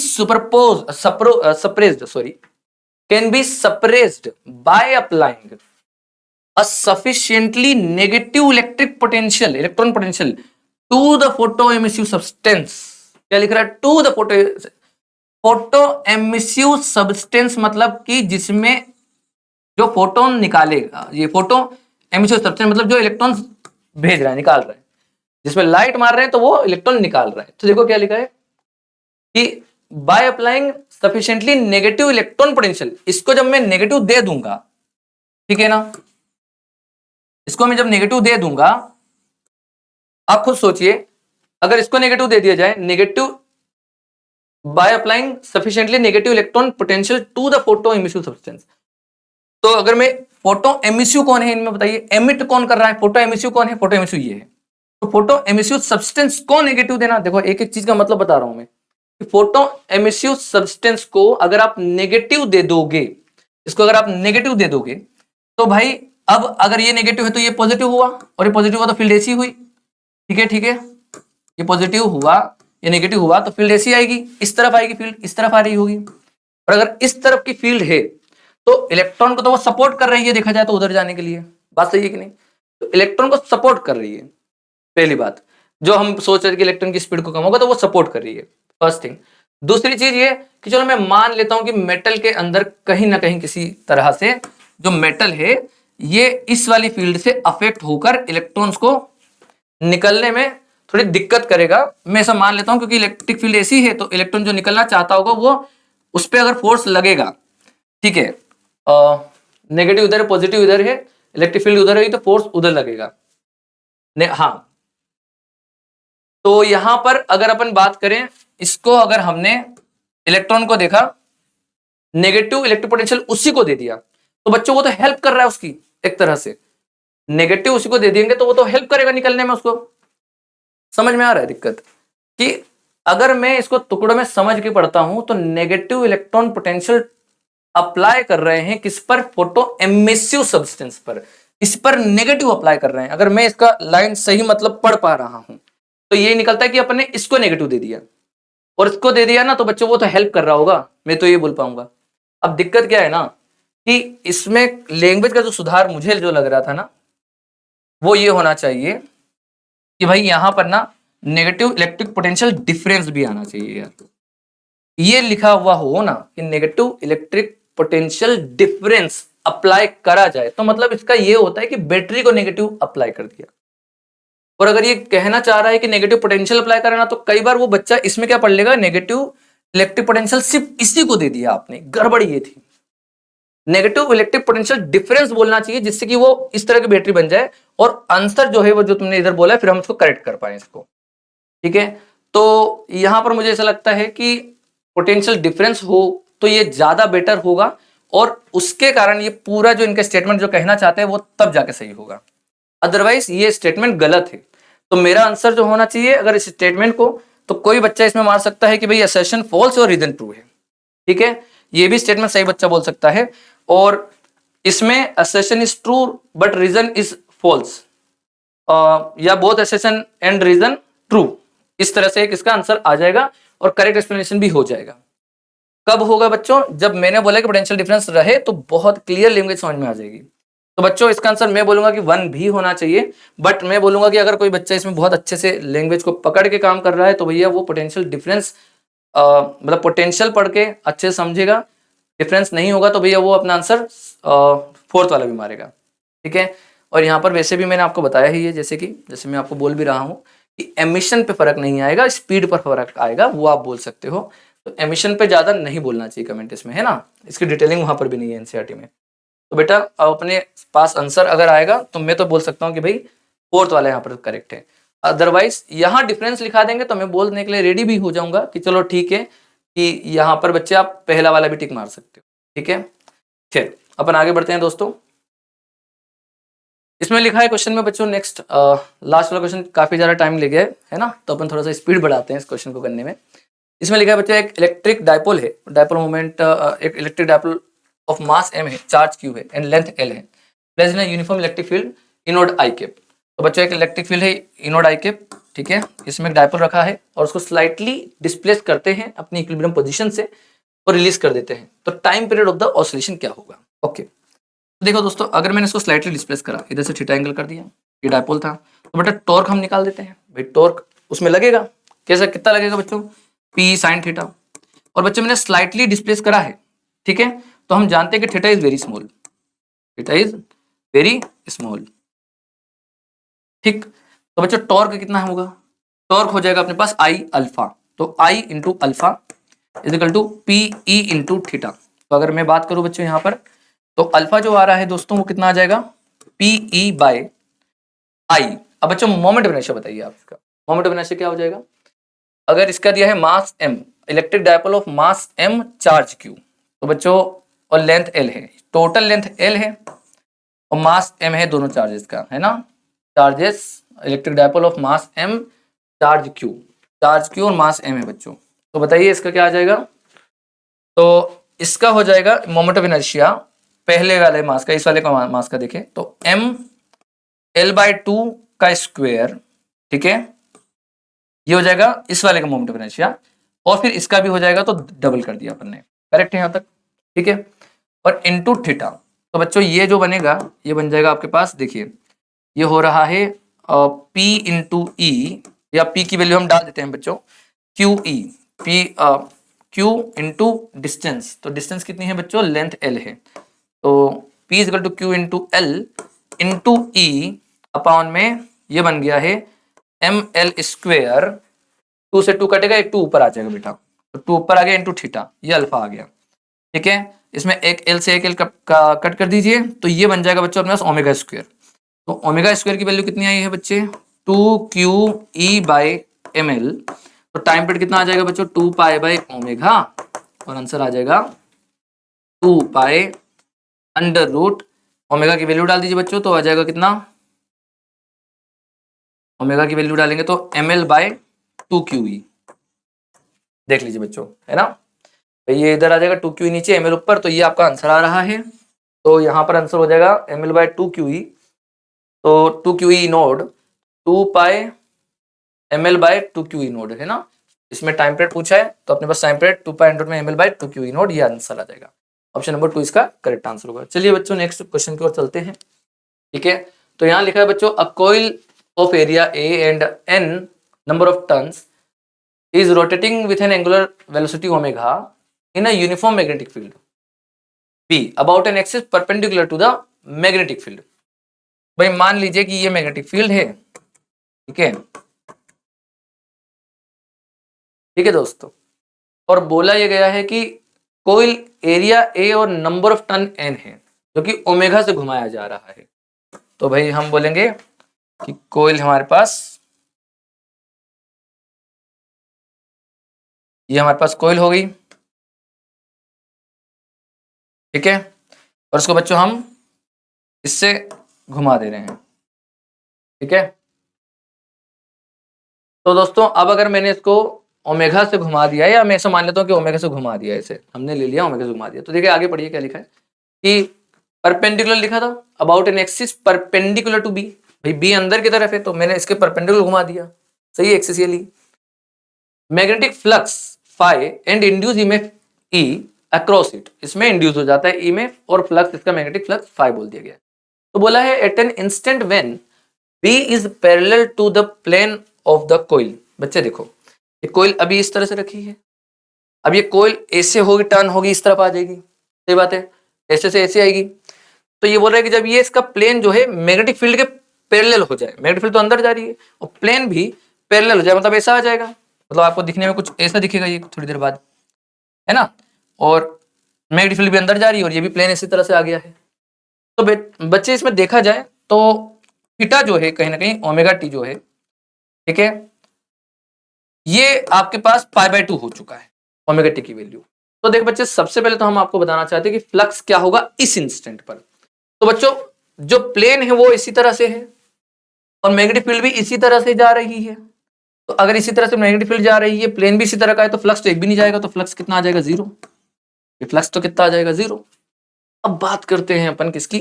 can be suppressed by applying a sufficiently negative electric potential, electron potential to the photoemissive substance। क्या लिख रहा है, to the photoemissive substance, मतलब कि जिसमें जो फोटोन निकालेगा, ये फोटो एमिसिव सब्सटेंस मतलब जो इलेक्ट्रॉन भेज रहा है, निकाल रहा है, जिसमें लाइट मार रहे हैं तो वो इलेक्ट्रॉन निकाल रहा है। तो देखो क्या लिखा है कि bye applying sufficiently negative electron potential, इसको जब मैं नेगेटिव दे दूंगा, ठीक है ना, इसको मैं जब नेगेटिव दे दूंगा, आप खुद सोचिए, अगर इसको नेगेटिव दे दिया जाए, negative by applying sufficiently negative electron potential to the photo emissive substance. तो अगर मैं, फोटो एमिसिव कौन है इनमें बताइए, एमिट कौन कर रहा है, फोटो एमिसिव कौन है, फोटो एमिसिव ये है। तो फोटो एमिसिव सब्सटेंस को नेगेटिव देना, देखो एक एक चीज का मतलब बता रहा हूं मैं, फोटो एमिसिव सब्सटेंस को अगर आप नेगेटिव दे दोगे, इसको अगर आप नेगेटिव दे दोगे, तो भाई अब अगर ये नेगेटिव है तो ये पॉजिटिव हुआ, और ये पॉजिटिव हुआ तो फील्ड ऐसी हुई, ठीक है ठीक है, ये पॉजिटिव हुआ, ये नेगेटिव हुआ तो फील्ड ऐसी आएगी, इस तरफ आएगी फील्ड, इस तरफ आ रही होगी। और अगर इस तरफ की फील्ड है तो इलेक्ट्रॉन को तो वो सपोर्ट कर रही है, देखा जाए तो उधर जाने के लिए, बात सही है कि नहीं, तो इलेक्ट्रॉन को सपोर्ट कर रही है, पहली बात, जो हम सोच रहे कि इलेक्ट्रॉन की स्पीड को कम होगा तो वो सपोर्ट कर रही है, फर्स्ट थिंग। दूसरी चीज ये कि चलो मैं मान लेता हूं कि मेटल के अंदर कहीं ना कहीं किसी तरह से जो मेटल है ये इस वाली फील्ड से अफेक्ट होकर इलेक्ट्रॉन्स को निकलने में थोड़ी दिक्कत करेगा, मैं ऐसा मान लेता हूं, क्योंकि इलेक्ट्रिक फील्ड ऐसी है तो इलेक्ट्रॉन जो निकलना चाहता होगा वो उस पर अगर फोर्स लगेगा, ठीक है, नेगेटिव इधर है पॉजिटिव इधर है, इलेक्ट्रिक फील्ड उधर है तो फोर्स उधर लगेगा। हाँ, तो यहां पर अगर अपन बात करें, इसको अगर हमने इलेक्ट्रॉन को देखा, नेगेटिव इलेक्ट्रिक पोटेंशियल उसी को दे दिया, तो बच्चों वो तो हेल्प कर रहा है उसकी, एक तरह से नेगेटिव उसी को दे देंगे तो वो तो हेल्प करेगा निकलने में उसको। समझ में आ रहा है दिक्कत, कि अगर मैं इसको टुकड़ों में समझ के पढ़ता हूं तो नेगेटिव इलेक्ट्रॉन पोटेंशियल अप्लाई कर रहे हैं किस पर, फोटो एमिसिव सब्सटेंस पर, इस पर नेगेटिव अप्लाई कर रहे हैं। अगर मैं इसका लाइन सही मतलब पढ़ पा रहा हूं तो ये निकलता है कि अपन ने इसको नेगेटिव दे दिया और इसको दे दिया ना, तो बच्चों वो तो हेल्प कर रहा होगा, मैं तो ये बोल पाऊंगा। अब दिक्कत क्या है ना, कि इसमें लैंग्वेज का जो सुधार मुझे जो लग रहा था ना, वो ये होना चाहिए कि भाई यहां पर ना नेगेटिव इलेक्ट्रिक पोटेंशियल डिफरेंस भी आना चाहिए यार, ये लिखा हुआ हो ना कि negative electric potential difference apply करा जाए, तो मतलब इसका ये होता है कि बैटरी को नेगेटिव अप्लाई कर दिया। और अगर ये कहना चाह रहा है कि नेगेटिव पोटेंशियल अप्लाई करना, तो कई बार वो बच्चा इसमें क्या पढ़ लेगा, नेगेटिव इलेक्ट्रिक पोटेंशियल सिर्फ इसी को दे दिया आपने, गड़बड़ ये थी। नेगेटिव इलेक्ट्रिक पोटेंशियल डिफरेंस बोलना चाहिए जिससे कि वो इस तरह की बैटरी बन जाए, और आंसर जो है वो जो तुमने इधर बोला है फिर हम इसको करेक्ट कर पाए इसको, ठीक है। तो यहां पर मुझे ऐसा लगता है कि पोटेंशियल डिफरेंस हो तो ये ज्यादा बेटर होगा, और उसके कारण ये पूरा जो इनका स्टेटमेंट जो कहना चाहते हैं वो तब जाके सही होगा, अदरवाइज ये स्टेटमेंट गलत है। तो मेरा आंसर जो होना चाहिए अगर इस स्टेटमेंट को, तो कोई बच्चा इसमें मार सकता है कि भाई असर्शन फॉल्स और रीजन ट्रू है, ठीक है, ये भी स्टेटमेंट सही बच्चा बोल सकता है। और इसमें assertion is true but reason is false, या both assertion and reason true, इस तरह से एक इसका आंसर आ जाएगा और करेक्ट एक्सप्लेनेशन भी हो जाएगा। कब होगा बच्चों, जब मैंने बोला कि पोटेंशियल डिफरेंस रहे तो बहुत क्लियर लैंग्वेज समझ में आ जाएगी। तो बच्चों इसका आंसर मैं बोलूंगा कि 1 भी होना चाहिए, बट मैं बोलूंगा कि अगर कोई बच्चा इसमें बहुत अच्छे से लैंग्वेज को पकड़ के काम कर रहा है तो भैया वो पोटेंशियल डिफरेंस मतलब पोटेंशियल पढ़ के अच्छे से समझेगा, डिफरेंस नहीं होगा तो भैया वो अपना आंसर 4th वाला भी मारेगा, ठीक है। और यहाँ पर वैसे भी मैंने आपको बताया ही है, जैसे मैं आपको बोल भी रहा हूँ कि एमिशन पे फर्क नहीं आएगा, स्पीड पर फर्क आएगा, वो आप बोल सकते हो। तो एमिशन पे ज्यादा नहीं बोलना चाहिए कमेंट इसमें, है ना, इसकी डिटेलिंग वहां पर भी नहीं है एनसीईआरटी में। तो बेटा अपने पास आंसर अगर आएगा तो मैं तो बोल सकता हूँ कि भाई 4th वाला यहाँ पर करेक्ट है, अदरवाइज यहाँ डिफरेंस लिखा देंगे तो मैं बोलने के लिए रेडी भी हो जाऊंगा कि चलो ठीक है, कि यहाँ पर बच्चे आप पहला वाला भी टिक मार सकते हो, ठीक है। फिर अपन आगे बढ़ते हैं दोस्तों। इसमें लिखा है क्वेश्चन में बच्चों, नेक्स्ट लास्ट वाला क्वेश्चन काफी ज्यादा टाइम ले गया है ना, तो अपन थोड़ा सा स्पीड बढ़ाते हैं इस क्वेश्चन को करने में। इसमें लिखा है बच्चों, एक इलेक्ट्रिक डायपोल है, डायपोल मोमेंट एक electric dipole of mass m है, चार्ज q है एंड लेंथ l है, placed in uniform electric field inode i cap. तो बच्चों एक इलेक्ट्रिक फील्ड है इनोड i कैप, ठीक है, इसमें एक डायपोल रखा है और उसको स्लाइटली डिस्प्लेस करते हैं अपनी इक्विलिब्रियम पोजीशन से और रिलीज कर देते हैं, तो time period of the oscillation क्या होगा। ओके, तो देखो दोस्तों, अगर मैंने इसको स्लाइटली डिस्प्लेस करा, इधर से थीटा एंगल कर दिया, ये डायपोल था, तो बेटा टॉर्क हम निकाल देते हैं। भाई टॉर्क उसमें लगेगा, कैसा कितना लगेगा बच्चों, p sin थीटा, और बच्चों मैंने स्लाइटली डिस्प्लेस करा है, ठीक है, तो हम जानते हैं कि theta is very small, theta is very small, ठीक। तो बच्चों टॉर्क कितना होगा, टॉर्क हो जाएगा अपने पास I अल्फा, तो I into alpha is equal to P E into theta. तो अगर मैं बात करूं बच्चों यहाँ पर, तो अल्फा जो आ रहा है दोस्तों वो कितना आ जाएगा PE बाय I। अब बच्चों मोमेंट ऑफ इनर्शिया बताइए आप इसका। मोमेंट ऑफ इनर्शिया क्या हो जाएगा? अगर इसका दिया है मास m, electric dipole of mass m, charge q, तो बच्चों और लेंथ l है, टोटल लेंथ l है और मास m है, दोनों चार्जेस का है ना। Charges electric dipole of mass m, charge q और मास m है बच्चों। तो बताइए इसका क्या आ जाएगा? तो इसका हो जाएगा मोमेंट ऑफ इनर्शिया पहले वाले मास का, इस वाले का मास का देखें तो m l/2 का स्क्वायर, ठीक है, ये हो जाएगा इस वाले का मोमेंट ऑफ इनर्शिया, और फिर इसका भी हो जाएगा तो डबल कर दिया अपन ने, करेक्ट है यहां तक, ठीक है, और इनटू थीटा। तो बच्चों ये जो बनेगा ये बन जाएगा आपके पास, देखिए ये हो रहा है P इंटू ई, या P की वैल्यू हम डाल देते हैं बच्चों Q E, Q into distance, तो डिस्टेंस कितनी है बच्चों? लेंथ L है, तो P is equal to Q into L into E upon में ये बन गया है ML स्क्वेयर, 2 से 2 कटेगा, एक 2 ऊपर आ जाएगा बेटा, तो 2 ऊपर आ गया इंटू थीटा, ये अल्फा आ गया, ठीक है। इसमें एक L से एक L कट कर दीजिए, तो ये बन जाएगा बच्चों अपने पास ओमेगा स्क्वेयर। तो ओमेगा स्क्वेयर की वैल्यू कितनी आई है बच्चे? 2QE/ml। तो टाइम पीरियड कितना आ जाएगा बच्चों? 2 पाई बाई ओमेगा, और आंसर आ जाएगा 2 पाई अंडर रूट, ओमेगा की वैल्यू डाल दीजिए बच्चों, तो आ जाएगा कितना? ओमेगा की वैल्यू डालेंगे तो ml/2QE, देख लीजिए बच्चों, है ना। तो ये इधर आ जाएगा 2QE नीचे, ml ऊपर, तो ये आपका आंसर आ रहा है। तो यहाँ पर आंसर हो जाएगा ml/2QE, तो 2QE नोड 2 पाई ml/2QE नोड, है ना। इसमें टाइम पीरियड पूछा है तो अपने पास टाइम पीरियड 2 पाई में ml/2QE नोड, ये आंसर आ जाएगा। ऑप्शन नंबर 2 इसका करेक्ट आंसर होगा। चलिए बच्चों नेक्स्ट क्वेश्चन की ओर चलते हैं, ठीक है। तो यहाँ लिखा है बच्चों a coil of area A and n number of tons is rotating with an angular velocity omega in a uniform magnetic field B about an axis perpendicular to the magnetic field। भाई मान लीजिए कि ये magnetic field है, ठीक है, ठीक है दोस्तों, और बोला ये गया है कि कोई एरिया A और नंबर ऑफ टन n है जो कि ओमेगा से घुमाया जा रहा है। तो भाई हम बोलेंगे कि कोइल हमारे पास, ये हमारे पास कोइल हो गई, ठीक है, और इसको बच्चों हम इससे घुमा दे रहे हैं, ठीक है। तो दोस्तों अब अगर मैंने इसको ओमेगा से घुमा दिया, या मैं ऐसा मान लेता हूँ कि ओमेगा से घुमा दिया, इसे हमने ले लिया ओमेगा से घुमा दिया, तो देखिए आगे पढ़िए क्या लिखा है कि परपेंडिकुलर लिखा था, about an axis perpendicular to B, भाई बी अंदर की तरफ है तो मैंने इसके परपेंडिकुलर घुमा दिया, सही एक्सिस ये ली। Magnetic flux phi and induce EMF E across it, इसमें इंड्यूस हो जाता है ई में, और फ्लक्स इसका मैग्नेटिक फ्लक्स फाई बोल दिया गया। तो बोला है at an instant when B is parallel to the plane of the coil. बच्चे देखो ये कोइल अभी इस तरह से रखी है, अब ये कोइल ऐसे होगी, टर्न होगी, इस तरफ आ जाएगी, सही बात है, ऐसे से ऐसे आएगी। तो ये बोल रहा है कि जब ये इसका प्लेन जो है मैग्नेटिक फील्ड के पैरेलल हो जाए, मैग्नेटिक फील्ड तो अंदर जा रही है और प्लेन भी पैरेलल हो जाए, मतलब ऐसा आ जाएगा, मतलब आपको दिखने में कुछ ऐसा दिखेगा ये थोड़ी देर बाद, है ना, और मैग्नेटिक फील्ड भी अंदर जा रही है और ये भी प्लेन इसी तरह से आ गया है। तो बच्चे इसमें देखा जाए तो थीटा जो है कहीं ना कहीं ओमेगा टी जो है, ठीक है, ये आपके पास π/2 हो चुका है ओमेगा टी की वैल्यू। तो देख बच्चे सबसे पहले तो हम आपको बताना चाहते हैं कि फ्लक्स क्या होगा इस इंस्टेंट पर। तो बच्चों जो प्लेन है वो इसी तरह से है और मैग्नेटिक फील्ड भी इसी तरह से जा रही है, तो अगर इसी तरह से मैग्नेटिक फील्ड जा रही है, प्लेन भी इसी तरह का है, तो फ्लक्स तो एक भी नहीं जाएगा, तो फ्लक्स कितना आ जाएगा? 0। फ्लक्स तो कितना आ जाएगा? 0। अब बात करते हैं अपन किसकी,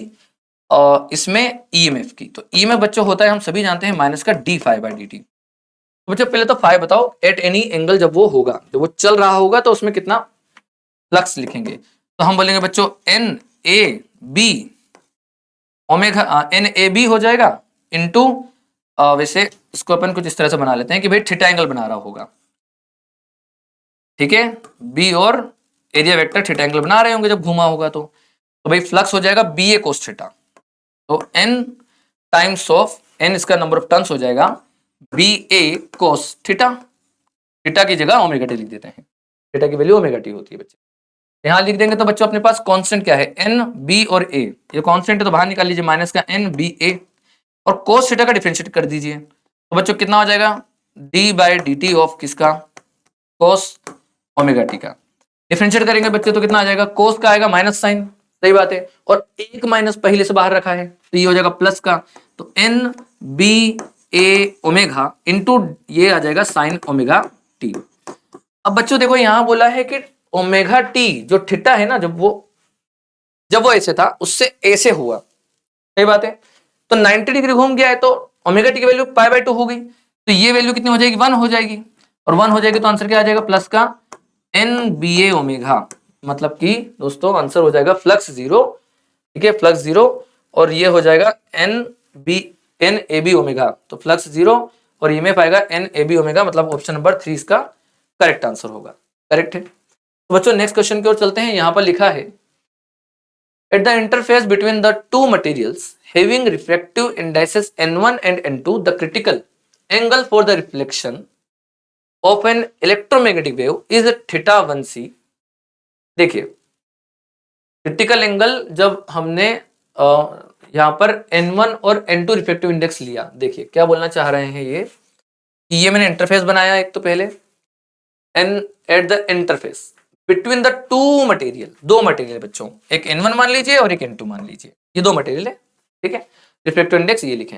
इसमें ईएमएफ की। तो ईएमएफ बच्चों होता है, हम सभी जानते हैं, माइनस का d∅/dt। तो बच्चों पहले तो फाई बताओ, एट एनी एंगल जब वो होगा, जब वो चल रहा होगा, तो उसमें कितना फ्लक्स लिखेंगे। तो हम बोलेंगे बच्चों NAB ओमेगा NAB हो जाएगा इनटू, वैसे इसको अपन कुछ इस तरह से बना लेते हैं कि भाई थीटा एंगल बना रहा होगा, ठीक है, बी और एरिया वेक्टर थीटा एंगल बना रहे होंगे जब घुमा होगा, तो भाई फ्लक्स हो जाएगा BA cos थीटा। तो n टाइम्स ऑफ n, इसका नंबर ऑफ टर्न्स हो जाएगा BA cos थीटा, थीटा की जगह ओमेगा टी लिख देते हैं, थीटा की वैल्यू ओमेगा टी होती है बच्चे। यहाँ लिख देंगे तो बच्चों अपने पास कांस्टेंट क्या है, एन बी और ए, ये कांस्टेंट है तो बाहर निकाल लीजिए माइनस का एन बी ए, और कोस थीटा का डिफरेंशिएट कर दीजिए तो बच्चों कितना हो जाएगा, D by D T of किसका, कोस ओमेगा टी का। डिफरेंशिएट करेंगे बच्चे तो कितना आ जाएगा, कोस का आएगा माइनस साइन, सही बात है, और एक माइनस पहले से बाहर रखा है तो ये हो जाएगा प्लस का, तो एन बी ए ओमेगा इंटू ये आ जाएगा साइन ओमेगा टी। अब बच्चों देखो यहां बोला है कि ओमेगा टी जो थीटा है ना, जब वो ऐसे था उससे ऐसे हुआ, सही बात है, तो 90 डिग्री घूम गया है तो ओमेगा टी की वैल्यू पाई बाय 2 हो गई, तो ये वैल्यू कितनी हो जाएगी, 1 हो जाएगी, और 1 हो जाएगी तो आंसर क्या आ जाएगा, प्लस का एन बी ए ओमेगा, मतलब कि दोस्तों आंसर हो जाएगा फ्लक्स 0, ठीक है, फ्लक्स 0, और ये हो जाएगा एन ए बी ओमेगा, तो फ्लक्स 0 और ये में पाएगा एन ए बी ओमेगा, मतलब ऑप्शन नंबर 3 इसका करेक्ट आंसर होगा, करेक्ट है। तो बच्चों नेक्स्ट क्वेश्चन की ओर चलते हैं। यहां पर लिखा है eight the interface between the to materials having refractive indices n1 and n2 the critical angle for the reflection of an electromagnetic wave is theta 1c। देखिए क्रिटिकल एंगल जब हमने यहाँ पर n1 और n2 रिफ्लेक्टिव इंडेक्स लिया, देखिए क्या बोलना चाह रहे हैं ये मैंने इंटरफेस बनाया एक तो पहले, an at the interface between the two material, दो मटेरियल बच्चों, एक n1 मान लीजिए और एक n2 मान लीजिए, ये दो मटेरियल है, ठीक है, रिफ्लेक्टिव इंडेक्स ये लिखे,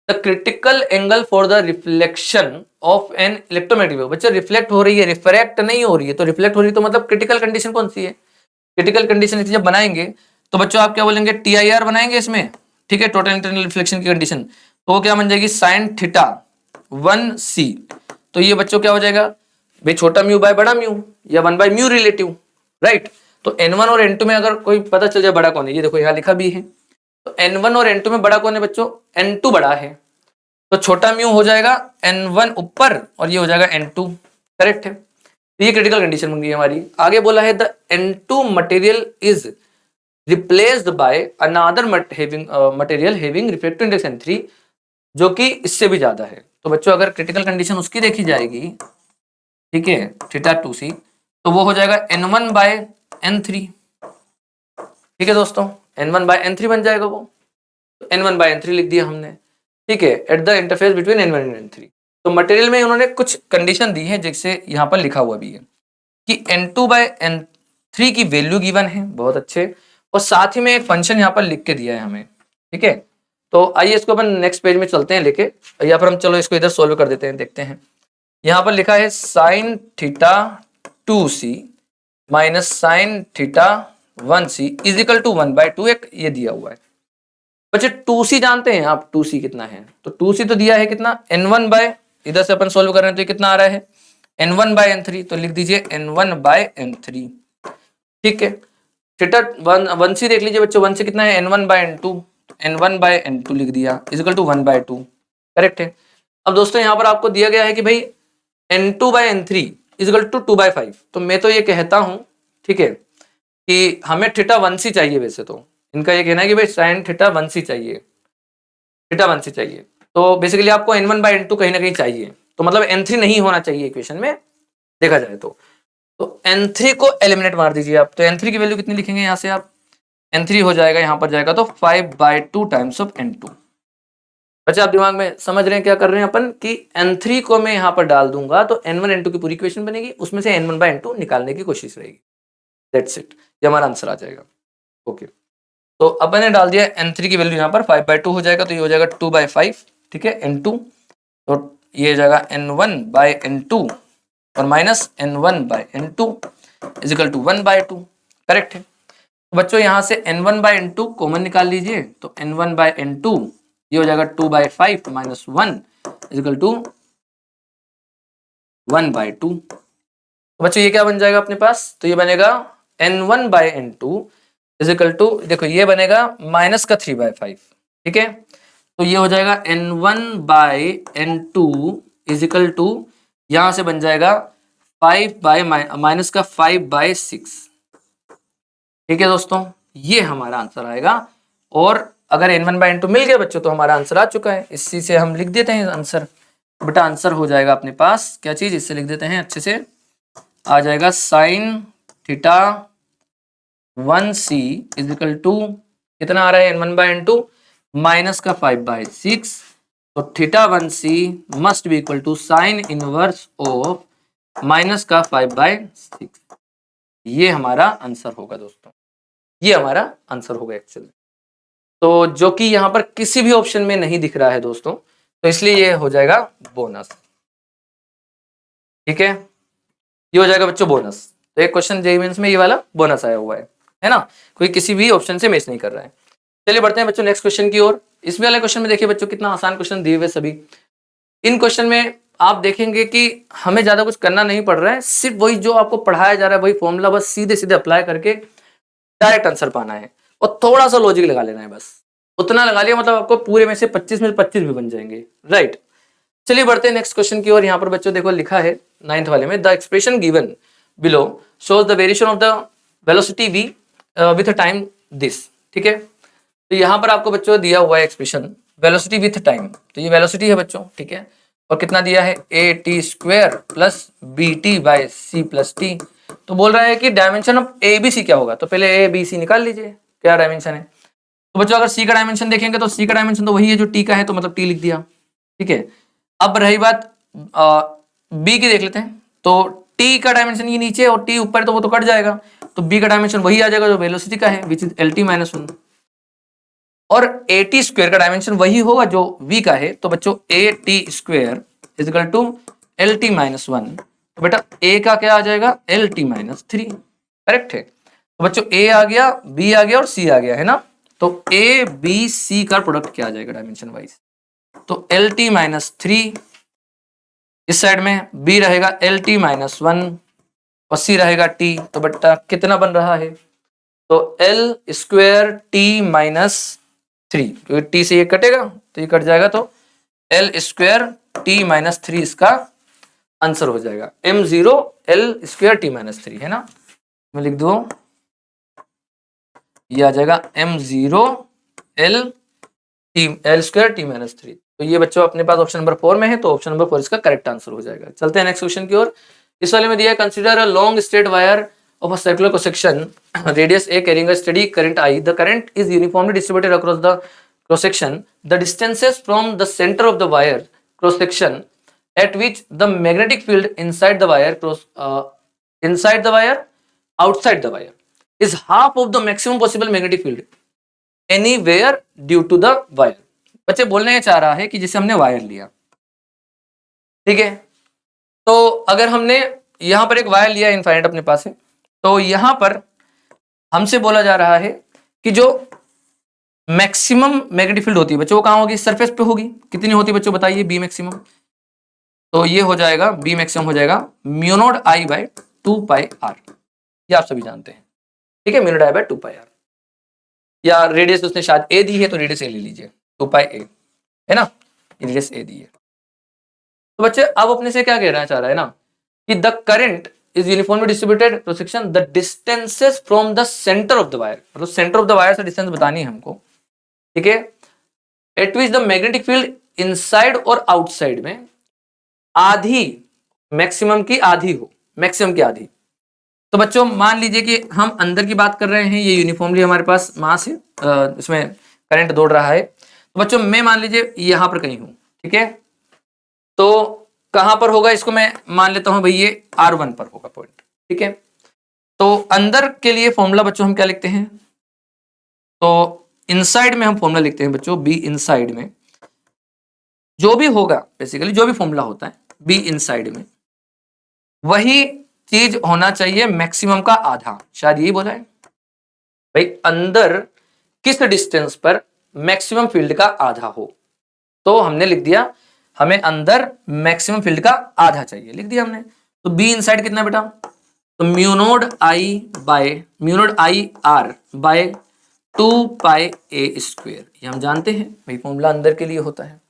the critical angle for the reflection of an electromagnetic wave, बच्चे रिफ्लेक्ट हो रही है, रिफ्रैक्ट नहीं हो रही है, तो रिफ्लेक्ट हो रही है तो मतलब क्रिटिकल कंडीशन कौन सी है, क्रिटिकल कंडीशन जब बनाएंगे तो बच्चों आप क्या बोलेंगे, TIR बनाएंगे इसमें, ठीक है, टोटल इंटरनल रिफ्लेक्शन की कंडीशन, तो वो क्या बन जाएगी, साइन थीटा 1c, तो ये बच्चों क्या हो जाएगा भाई, छोटा म्यू बाय बड़ा म्यू या 1 बाय म्यू रिलेटिव, राइट, तो n1 और n2 में अगर कोई पता चल जाए बड़ा कौन है, ये देखो यहाँ लिखा भी है, तो n1 और n2 में बड़ा कौन है बच्चों, n2 बड़ा है, तो छोटा म्यू हो जाएगा n1 ऊपर और ये हो जाएगा n2, करेक्ट है, तो ये क्रिटिकल कंडीशन बन गई हमारी। आगे बोला है the n2 material is replaced by another material having refractive index n3, जो कि इससे भी ज्यादा है, तो बच्चों अगर क्रिटिकल कंडीशन उसकी देखी जाएगी, ठीक है, थीटा 2c, तो वो हो जाएगा n1 बाय n3, ठीक है दोस्तों, n1 बाय n3 बन जाएगा वो, तो n1 बाय n3 लिख दिया हमने, ठीक है, eight the interface between n1 and n3। तो मटेरियल में उन्होंने कुछ कंडीशन दी है जैसे यहाँ पर लिखा हुआ भी है कि n2 बाय n3 की वैल्यू गिवन है, बहुत अच्छे, और साथ ही में एक फंक्शन यहाँ पर लिख के दिया है हमें, ठीक है, तो आइए इसको अपन नेक्स्ट पेज में चलते हैं लेके, या फिर हम चलो इसको इधर सोल्व कर देते हैं, देखते हैं। यहाँ पर लिखा है sine theta 2c minus sine theta 1c is equal to 1/2, एक ये दिया हुआ है बच्चे, 2c जानते हैं आप, 2c कितना है, तो 2c तो दिया है कितना, n1 बाय, इधर से अपन सोल्व कर रहे हैं तो ये कितना आ रहा है, n1 बाय n3, तो लिख दीजिए n1 बाय n3, ठीक है, थीटा 1c देख लीजिए बच्चों, 1c कितना है, n1 by n2, n1 by n2 लिख दिया इज इक्वल टू 1/2, करेक्ट है। अब दोस्तों यहाँ पर आपको दिया गया है कि भाई n2 bye n3 is equal to 2/5, तो मैं तो ये कहता हूं, ठीक है, कि हमें थीटा 1c चाहिए, वैसे तो इनका ये कहना है कि भाई साइन थीटा 1c चाहिए, थीटा 1c चाहिए, तो बेसिकली आपको n1 बाय n2 कहीं ना कहीं चाहिए, तो मतलब n3 नहीं होना चाहिए इक्वेशन में देखा जाए तो n3 को एलिमिनेट मार दीजिए आप, तो n3 की वैल्यू कितनी लिखेंगे यहाँ से आप, n3 हो जाएगा यहाँ पर जाएगा तो 5/2 टाइम्स ऑफ n2। अच्छा आप दिमाग में समझ रहे हैं क्या कर रहे हैं अपन, कि n3 को मैं यहाँ पर डाल दूंगा तो n1 n2 की पूरी इक्वेशन बनेगी, उसमें से n1 बाय n2 निकालने की कोशिश रहेगी, दैट्स इट, ये हमारा आंसर आ जाएगा। ओके, तो अपन ने डाल दिया n3 की वैल्यू यहाँ पर 5/2 हो जाएगा, तो ये हो जाएगा 2/5, ठीक है, n2, तो ये हो जाएगा n1 बाय n2 और minus n1 by n2 is equal to 1/2, correct है। तो बच्चों यहाँ से n1 बाय n2 कॉमन निकाल लीजिए, तो n1 बाय n2 ये हो जाएगा 2/5 माइनस 1 इज इक्वल टू 1/2, तो बच्चों ये क्या बन जाएगा अपने पास, तो ये बनेगा n1 by n2 is equal to, देखो ये बनेगा माइनस का 3/5, ठीक है, तो ये हो जाएगा n1 by n2 is equal to, यहां से बन जाएगा 5 बाय माइनस का 5/6, ठीक है दोस्तों, ये हमारा आंसर आएगा। और अगर n1 बाय n2 मिल गया बच्चों तो हमारा आंसर आ चुका है, इसी से हम लिख देते हैं आंसर, बेटा आंसर हो जाएगा अपने पास क्या चीज, इससे लिख देते हैं अच्छे से, आ जाएगा sine theta 1c is equal to कितना आ रहा है n1/n2 माइनस का 5/6, तो theta 1c must be equal to sine inverse of minus का 5/6। ये हमारा आंसर होगा दोस्तों, ये हमारा आंसर होगा एक्चुअली। तो जो कि यहाँ पर किसी भी ऑप्शन में नहीं दिख रहा है दोस्तों, तो इसलिए ये हो जाएगा बोनस। ठीक है, ये हो जाएगा बच्चों बोनस। तो एक क्वेश्चन जेईई मेंस में ये वाला बोनस आया हुआ है ना, कोई किसी भी ऑप्शन से मैच नहीं कर रहा है। चलिए बढ़ते हैं बच्चों नेक्स्ट क्वेश्चन की ओर। इसमें वाले क्वेश्चन में देखिए बच्चों कितना आसान क्वेश्चन दिए हुए सभी। इन क्वेश्चन में आप देखेंगे कि हमें ज्यादा कुछ करना नहीं पड़ रहा है, सिर्फ वही जो आपको पढ़ाया जा रहा है वही फॉर्मूला बस सीधे सीधे अप्लाई करके डायरेक्ट आंसर पाना है और थोड़ा सा लॉजिक लगा लेना है, बस उतना लगा लिया मतलब आपको पूरे में से 25 में 25 भी बन जाएंगे, राइट। चलिए बढ़ते हैं नेक्स्ट क्वेश्चन की ओर। यहाँ पर बच्चों देखो लिखा है 9th वाले में, the expression given below shows the variation of the velocity v with time this. ठीक है, तो यहाँ पर आपको बच्चों दिया हुआ है एक्सप्रेशन वेलोसिटी विथ टाइम, तो ये वेलोसिटी है बच्चों, ठीक है, और कितना दिया है at² plus bt/c plus t। तो बोल रहा है कि dimension of A B C क्या होगा, तो पहले ए बी सी निकाल लीजिए क्या डायमेंशन है। तो बच्चों अगर सी का डायमेंशन देखेंगे तो सी का डायमेंशन तो वही है जो टी का है, तो मतलब टी लिख दिया। ठीक है, अब रही बात बी की देख लेते हैं, तो टी का डायमेंशन ये नीचे और टी ऊपर, तो वो तो कट जाएगा, तो बी का डायमेंशन वही आ जाएगा जो वेलोसिटी का है, विच इज LT-1, और at² का डायमेंशन वही होगा जो v का है, तो बच्चों at² is equal to LT-1, तो बेटा a का क्या आ जाएगा LT-3, करेक्ट है। तो बच्चों a आ गया, b आ गया और c आ गया है ना, तो a b c का प्रोडक्ट क्या आ जाएगा डायमेंशन वाइज, तो LT-3, इस साइड में b रहेगा LT-1 और c रहेगा t, तो बेटा कितना बन रहा है, तो L² T-3, क्योंकि t से ये कटेगा तो ये कट जाएगा, तो L² T-3 इसका आंसर हो जाएगा। M0 L² T-3 है ना, मैं लिख दूं ये आ जाएगा M0 L² T-3। तो ये बच्चों अपने पास ऑप्शन नंबर 4 में है, तो ऑप्शन नंबर 4 इसका करेक्ट आंसर हो जाएगा। चलते हैं नेक्स्ट क्वेश्चन की ओर। इस वाले में दिया है consider a long straight wire of a circular cross section radius a carrying a steady current I. The current is uniformly distributed across the cross section. The distances from the center of the wire cross section at which the magnetic field inside the wire outside the wire is half of the maximum possible magnetic field anywhere due to the wire. बच्चे बोलने चाह रहा है कि जैसे हमने wire लिया, ठीक है, तो अगर हमने यहां पर एक वायर लिया इनफाइनाइट अपने पास है, तो यहां पर हमसे बोला जा रहा है कि जो मैक्सिमम मैग्नेटिक फील्ड होती है बच्चों वो कहां होगी, सरफेस पे होगी। कितनी होती है बच्चों बताइए बी मैक्सिमम, तो ये हो जाएगा बी मैक्सिमम हो जाएगा μ0I/2πr, ये आप सभी जानते हैं, ठीक है, μ0I/2πr, या रेडियस उसने शायद ए दी है तो रेडियस ए ले लीजिए 2πa है ना, रेडियस ए दी है। तो बच्चे अब अपने से क्या कहना चाह रहा है ना कि the current is uniformly distributed cross section, the distances from the center of the wire, मतलब सेंटर ऑफ द वायर से डिस्टेंस बतानी है हमको, ठीक है, eight which the magnetic field inside और आउटसाइड में आधी मैक्सिमम की आधी हो, मैक्सिमम की आधी। तो बच्चों मान लीजिए कि हम अंदर की बात कर रहे हैं, ये यूनिफॉर्मली हमारे पास मास है, इसमें करंट दौड़ रहा है, तो बच्चों मैं मान लीजिए यहां पर कहीं हूं, ठीक है, तो कहां पर होगा इसको मैं मान लेता हूं भाई ये R1 पर होगा पॉइंट, ठीक है। तो अंदर के लिए फॉर्मूला बच्चों हम क्या लिखते हैं, तो इनसाइड में हम फॉर्मूला लिखते हैं बच्चों बी इनसाइड में, जो भी होगा बेसिकली जो भी फॉर्मूला होता है बी इनसाइड में वही चीज होना चाहिए मैक्सिमम का आधा, शायद यही बोला है भाई, अंदर किस डिस्टेंस पर मैक्सिमम फील्ड का आधा हो, तो हमने लिख दिया हमें अंदर मैक्सिमम फील्ड का आधा चाहिए, लिख दिया हमने। तो बी इनसाइड कितना बेटा, तो μ0I/2πa², ये हम जानते हैं भाई फॉर्मूला अंदर के लिए होता है,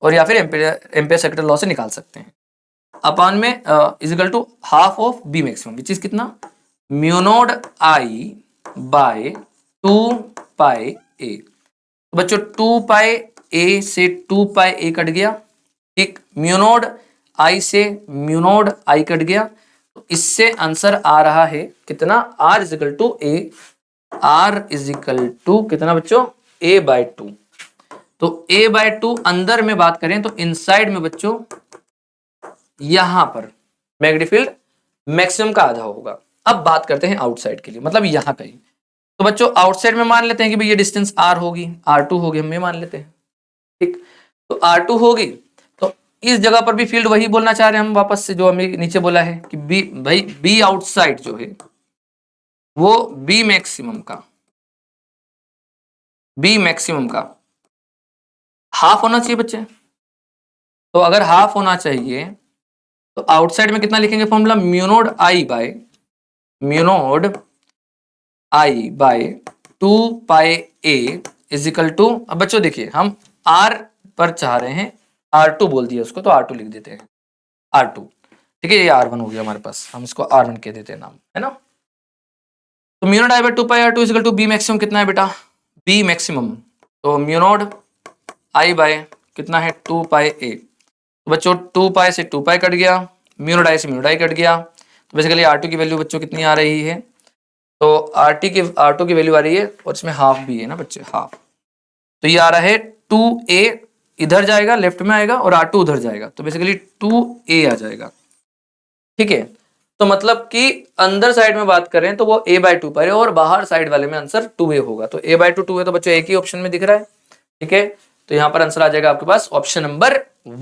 और या फिर एम्पियर सेकेंड लॉ से निकाल सकते हैं, अपॉन में is equal to half of B maximum which is कितना μ0I/2πa। तो बच्चों 2πa से 2πa कट गया, ठीक, μ0I से μ0I कट गया, तो इससे आंसर आ रहा है कितना R is equal to A R is equal to कितना बच्चों, a/2। तो a/2 अंदर में बात करें तो इनसाइड में बच्चों यहां पर मैग्नेटिक फील्ड मैक्सिमम का आधा होगा। अब बात करते हैं आउटसाइड के लिए, मतलब यहां कहीं। तो बच्चों आउटसाइड में मान लेते हैं कि भाई ये डिस्टेंस r होगी, r2 होगी, हम ये मान लेते हैं, ठीक। तो r2 होगी, तो इस जगह पर भी फील्ड वही बोलना चाह रहे हैं हम वापस से, जो हमें नीचे बोला है कि बी, भाई बी आउटसाइड जो है वो बी मैक्सिमम का हाफ होना चाहिए बच्चे। तो अगर हाफ होना चाहिए तो आउटसाइड में कितना लिखेंगे formula, mu naught I by 2πa is equal to, अब बच्चों देखिए हम r पर चाह रहे हैं, r2 बोल दिया उसको, तो r2 लिख देते हैं, r2, ठीक है। ये r1 हो गया हमारे पास, हम इसको r1 कह देते हैं नाम, है ना। तो mu naught I by 2πr2 is equal to B maximum कितना है बेटा, बी मैक्सिमम, तो म्यूनोड आई बाय कितना है 2πa। तो बच्चों 2π से 2π कट गया, म्यूनोड आई से म्यूनोड आई कट गया, तो बेसिकली r2 की वैल्यू बच्चों कितनी आ रही है, तो r2 की वैल्यू आ रही है, और इसमें हाफ भी है ना बच्चे, हाफ। तो ये आ रहा है 2a, इधर जाएगा लेफ्ट में आएगा, और r2 उधर जाएगा, तो बेसिकली 2a आ जाएगा, ठीक है। तो मतलब कि अंदर साइड में बात करें तो वो a/2 पर है, और बाहर साइड वाले में आंसर 2a होगा। तो a/2 2 है, तो बच्चों एक ही ऑप्शन में दिख रहा है, ठीक है। तो यहाँ पर आंसर आ जाएगा आपके पास ऑप्शन नंबर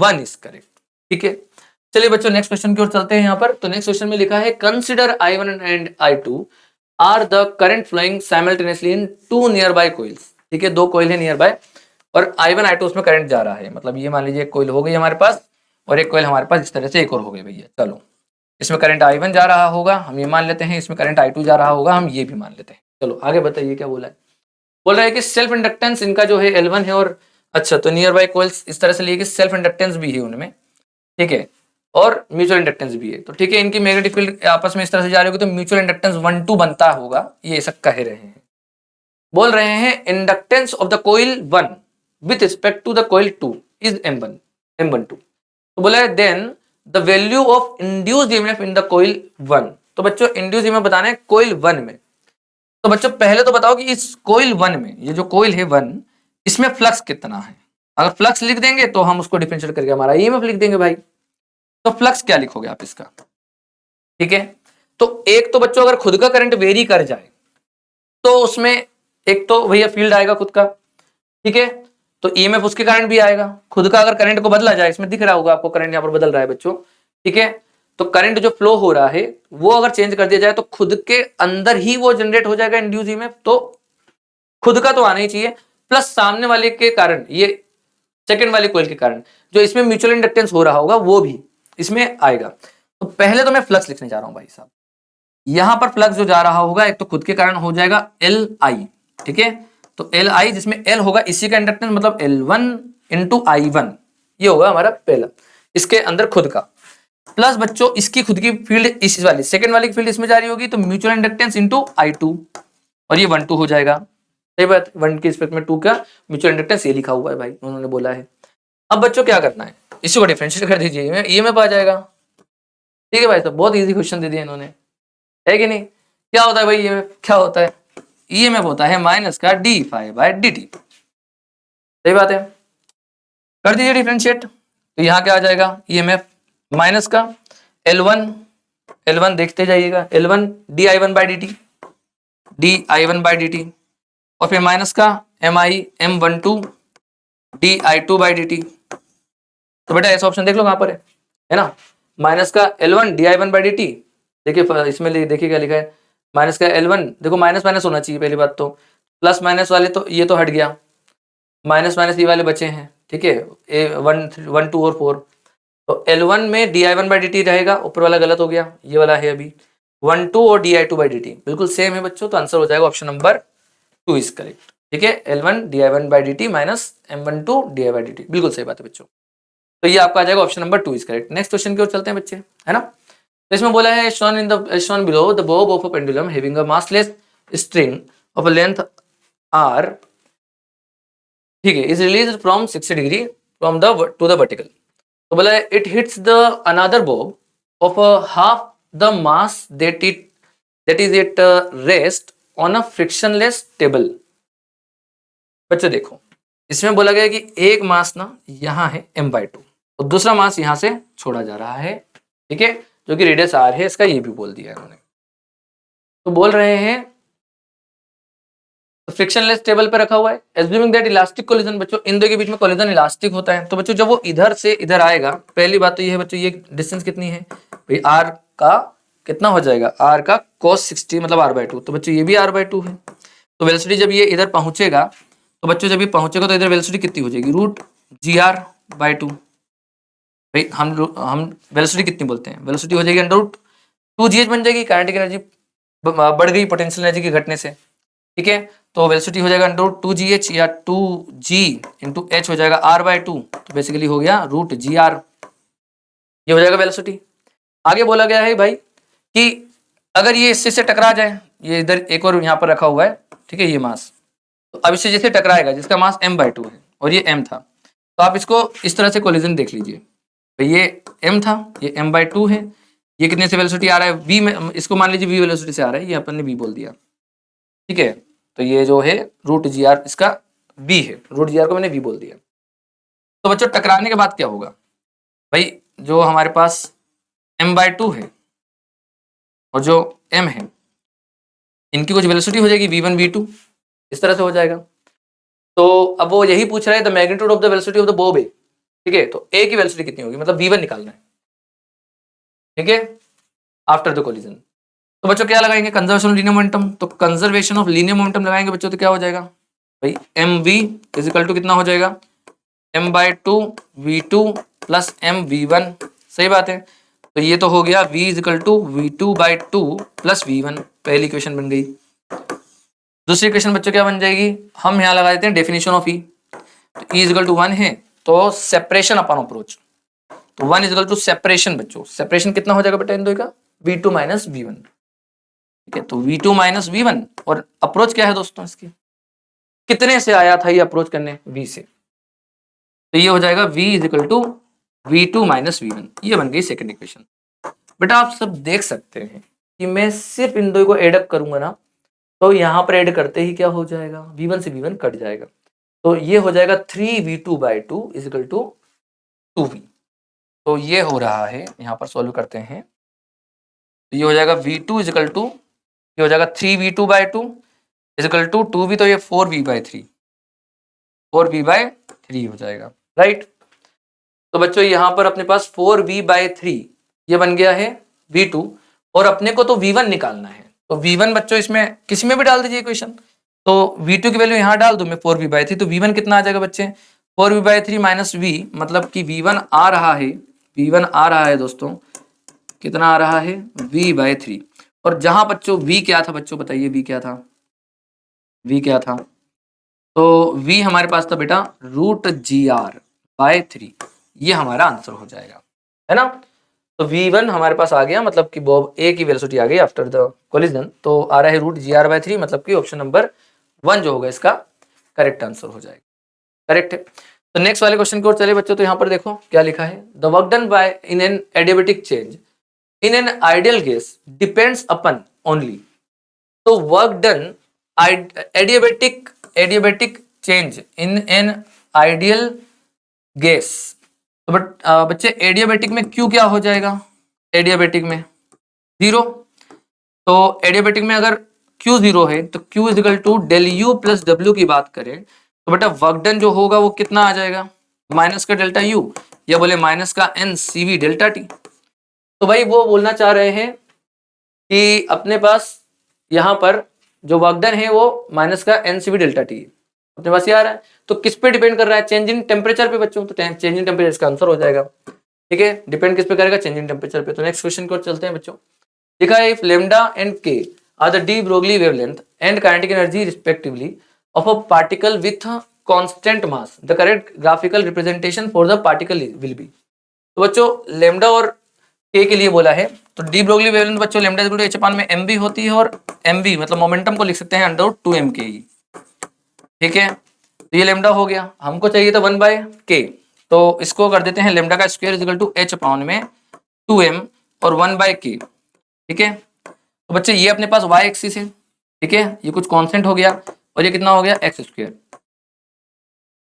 1 इज करेक्ट, ठीक है। चलिए बच्चों नेक्स्ट क्वेश्चन की ओर चलते हैं। यहाँ पर तो नेक्स्ट क्वेश्चन में लिखा है consider I1 and I2 are the current flowing simultaneously in two nearby coils, ठीक है। दो कोइल है नियर बाय, और I1 I2 उसमें करंट जा रहा है, मतलब ये मान लीजिए एक कोइल हो गई हमारे पास, और एक कोइल हमारे पास इस तरह से एक और हो गई भैया। चलो इसमें करंट I1 जा रहा होगा, हम ये मान लेते हैं, इसमें करंट I2 जा रहा होगा, हम ये भी मान लेते हैं। चलो आगे बताइए क्या बोला है। बोल रहा है कि सेल्फ इंडक्टेंस इनका जो है L1 है, और अच्छा तो नियर बाय कोइल्स इस तरह से लिए कि सेल्फ इंडक्टेंस भी है उनमें, ठीक है, और म्यूचुअल इंडक्टेंस भी है। तो ठीक है, इनकी मैग्नेटिक फील्ड आपस में इस तरह से जा रही होगी, तो म्यूचुअल इंडक्टेंस 1-2 बनता होगा, ये ऐसा कह रहे हैं। बोल रहे हैं inductance of the coil 1 with respect to the coil 2 is M12। तो बोला है then the value of induced EMF in the coil 1। तो बच्चों इंड्यूस्ड ईएमएफ बताना है कोइल 1 में। तो बच्चों पहले तो बताओ कि इस कोइल 1 में, ये जो कोइल है 1, इसमें फ्लक्स कितना है। अगर फ्लक्स लिख देंगे तो हम उसको डिफरेंशिएट करके हमारा ईएमएफ लिख देंगे भाई। तो फ्लक्स क्या लिखोगे आप इसका, ठीक है। तो एक तो बच्चों अगर खुद का करंट वेरी कर जाए तो उसमें एक तो भैया फील्ड आएगा खुद का, ठीक है, तो ईएमएफ उसके कारण भी आएगा। खुद का अगर करंट को बदला जाए, इसमें दिख रहा होगा आपको करंट यहाँ पर बदल रहा है बच्चों, ठीक है। तो करंट जो फ्लो हो रहा है वो अगर चेंज कर दिया जाए तो खुद के अंदर ही वो जनरेट हो जाएगा इंड्यूस ईएमएफ, तो खुद का तो आना ही चाहिए, प्लस सामने वाले के कारण, ये सेकंड वाले कोइल के कारण जो इसमें म्यूचुअल इंडक्टेंस हो रहा होगा वो भी इसमें आएगा। तो पहले तो मैं फ्लक्स लिखने जा रहा हूं भाई साहब। यहां पर फ्लक्स जो जा रहा होगा एक तो खुद के कारण हो जाएगा Li, ठीक है। तो Li जिसमें L होगा इसी का इंडक्टेंस, मतलब L1 इंटू I1, ये होगा हमारा पहला, इसके अंदर खुद का, प्लस बच्चों इसकी खुद की फील्ड इस वाली सेकंड वाली की फील्ड इसमें जा रही होगी, तो म्यूचुअल इंडक्टेंस इंटू I2, और ये 1-2 हो जाएगा। सही बात, 1 के रिस्पेक्ट में 2 का म्यूचुअल इंडक्टेंस ये लिखा हुआ है भाई, उन्होंने बोला है। अब बच्चों क्या करना है, इसी को डिफरेंशिएट कर दीजिए, ईएमएफ आ जाएगा, ठीक है भाई। तो बहुत इजी क्वेश्चन दे दिया इन्होंने, है कि नहीं। क्या होता है भाई ईएमएफ, क्या होता है, ईएमएफ होता है माइनस का d∅dt, सही बात है। कर दीजिए डिफरेंशिएट, तो यहाँ क्या आ जाएगा, ईएमएफ माइनस का L1 देखते जाइएगा, L1 di1/dt, और फिर माइनस का M12 di2/dt। तो बेटा ऐसा ऑप्शन देख लो कहां पर है ना, माइनस का L1 di1/dt। देखिए इसमें देखिए क्या लिखा है, माइनस का L1, देखो माइनस माइनस होना चाहिए पहली बात तो, प्लस माइनस वाले तो ये तो हट गया, माइनस माइनस ये वाले बचे हैं, ठीक है, 1 2 और 4। तो L1 में di1/dt रहेगा, ऊपर वाला गलत हो गया, ये वाला है अभी 1-2 और di2/dt बिल्कुल सेम है बच्चों, तो आंसर हो जाएगा ऑप्शन नंबर 2 इज करेक्ट, ठीक है। L1 di1/dt minus M12 di/dt, बिल्कुल सही बात है बच्चों। तो ये आपका आ जाएगा option number 2 is correct. Next question की ओर चलते हैं बच्चे, है ना। तो इसमें बोला है shown below the bob of a pendulum having a massless string of a length r, ठीक है, is released from 60 degree from the to the vertical। तो बोला है it hits the another bob of a half the mass that is at rest on a frictionless table. बच्चों देखो, इसमें बोला गया कि एक मास ना यहाँ है m/2 और दूसरा मास यहाँ से छोड़ा जा रहा है, ठीक है, जो कि रेडियस r है, इसका ये भी बोल दिया है उन्होंने। तो बोल रहे हैं फ्रिक्शनलेस टेबल पे रखा हुआ है, एज्यूमिंग दैट इलास्टिक कोलिजन, बच्चों इन दो के बीच में कोलिजन इलास्टिक होता है। तो बच्चों जब वो इधर से इधर आएगा, पहली बात तो ये है बच्चों, ये डिस्टेंस कितनी है भाई, r का कितना हो जाएगा, r का cos 60 मतलब r/2, तो बच्चों ये भी r/2 है। तो वेलोसिटी जब ये इधर पहुंचेगा, तो बच्चों जब ये पहुंचेगा तो इधर वेलोसिटी कितनी हो जाएगी, √gr/2। भाई हम वेलोसिटी कितनी बोलते हैं, वेलोसिटी हो जाएगी √2gh बन जाएगी, काइनेटिक एनर्जी बढ़ गई पोटेंशियल एनर्जी के घटने से, ठीक है। तो वेलोसिटी हो जाएगा √2gh या 2g इंटू h हो जाएगा r/2, तो बेसिकली हो गया √gr, ये हो जाएगा वेलोसिटी। आगे बोला गया है भाई कि अगर ये इससे टकरा जाए, ये इधर एक और यहाँ पर रखा हुआ है, ठीक है, ये मास, तो अब इससे जैसे टकराएगा, जिसका मास m/2 है और ये m था, तो आप इसको इस तरह से कोलिजन देख लीजिए, भाई ये m था, ये m/2 है, ये कितने से वेलोसिटी आ रहा है v में, इसको मान लीजिए v वेलोसिटी से आ रहा है, ये अपन ने v बोल दिया, ठीक है। तो ये जो है √gr इसका v है, √gr को मैंने v बोल दिया। तो बच्चों टकराने के बाद क्या होगा भाई, जो हमारे पास m/2 है और जो m है, इनकी कुछ वेलोसिटी हो जाएगी v1 v2, इस तरह से हो जाएगा। तो अब वो यही पूछ रहा है the magnitude of the velocity of the bob A, ठीक है, तो a की वेलोसिटी कितनी होगी, मतलब v1 निकालना है, ठीक है, आफ्टर द कोलिजन। तो बच्चों क्या लगाएंगे, कंजर्वेशन ऑफ लीनियर मोमेंटम, तो कंजर्वेशन ऑफ लीनियर मोमेंटम लगाएंगे बच्चों, तो क्या हो जाएगा भाई, mv इजिकल टू कितना हो जाएगा, m/2 v2 प्लस mv1, सही बात है। तो ये तो हो गया v is equal to v2/2 plus v1, पहली इक्वेशन बन गई। दूसरी इक्वेशन बच्चों क्या बन जाएगी, हम यहाँ लगा देते हैं डेफिनेशन ऑफ ई, तो ई इजिकल टू 1 है, तो सेपरेशन अपॉन अप्रोच, तो 1 इजिकल टू सेपरेशन, बच्चों सेपरेशन कितना हो जाएगा बेटा इन दो का, v2 माइनस v1, ठीक है। तो v2 माइनस v1 और अप्रोच क्या है दोस्तों इसकी, कितने से आया था ये अप्रोच करने, v से, तो ये हो जाएगा v is equal to v2 minus v1, ये बन गई सेकंड इक्वेशन। बेटा आप सब देख सकते हैं कि मैं सिर्फ इन दो को एड अप करूंगा ना, तो यहाँ पर ऐड करते ही क्या हो जाएगा, v1 से v1 कट जाएगा, तो ये हो जाएगा 3v2/2 इजिकल टू 2v। तो ये हो रहा है, यहाँ पर सॉल्व करते हैं, तो ये हो जाएगा v2 इजिकल टू, ये हो जाएगा 3v2/2 इजिकल टू 2v, तो ये 4v/3, 4v/3 हो जाएगा, राइट। तो बच्चों यहाँ पर अपने पास 4v/3 ये बन गया है v2, और अपने को तो v1 निकालना है, तो v1 बच्चों इसमें किसी में भी डाल दीजिए इक्वेशन, तो v2 की वैल्यू यहाँ डाल दूं मैं 4v/3, तो v1 कितना आ जाएगा बच्चे, 4v/3 माइनस v, मतलब कि v1 आ रहा है, v1 आ रहा है दोस्तों, कितना आ रहा है v/3, और जहां बच्चों v क्या था, बच्चों बताइए v क्या था, v क्या था, तो v हमारे पास था बेटा √gr/3, ये हमारा आंसर हो जाएगा, है ना। तो v1 हमारे पास आ गया, मतलब कि बॉब ए की वेलोसिटी आ गई आफ्टर द कोलिजन, तो आ रहा है √gr/3, मतलब कि ऑप्शन नंबर 1 जो होगा इसका करेक्ट आंसर हो जाएगा, करेक्ट है। तो नेक्स्ट वाले क्वेश्चन की ओर चले बच्चों, तो यहाँ पर देखो क्या लिखा है, the work done by in an adiabatic change in an ideal gas depends upon only, तो work done adiabatic change in an ideal gas, तो बच्चे एडियाबेटिक में Q क्या हो जाएगा, एडियाबेटिक में 0, तो एडियाबेटिक में अगर Q 0 है तो Q is equal to del U plus W की बात करें, तो बेटा वर्क डन जो होगा वो कितना आ जाएगा, माइनस का डेल्टा U, या बोले माइनस का NCV डेल्टा T। तो भाई वो बोलना चाह रहे हैं कि अपने पास यहाँ पर जो वर्क डन है वो माइनस का NCV डेल्टा T है, अपने पास ये आ रहा है, तो किस पे डिपेंड कर रहा है, चेंज इन टेम्परेचर पे बच्चों, तो चेंज इन टेम्परेचर इसका आंसर हो जाएगा, ठीक है, डिपेंड किस पे करेगा, चेंज इन टेम्परेचर पे। तो नेक्स्ट क्वेश्चन को चलते हैं बच्चों, लिखा है if lambda and K are the de Broglie wavelength and kinetic energy respectively of a particle with constant mass, the correct graphical representation for the particle will be. तो बच्चों लैम्डा और K लिए बोला है, तो डी ब्रोगली वेवलेंथ बच्चों lambda equal to h upon में mv होती है, और mv मतलब मोमेंटम को लिख सकते हैं √2mke, ठीक है। तो ये लैम्डा हो गया, हमको चाहिए था 1/k, तो इसको कर देते हैं लैम्डा का square equal to h upon में 2m और 1/k, ठीक है। तो बच्चे ये अपने पास y एक्सिस है, ठीक है, ये कुछ कांस्टेंट हो गया और ये कितना हो गया एक्स स्क्वायर।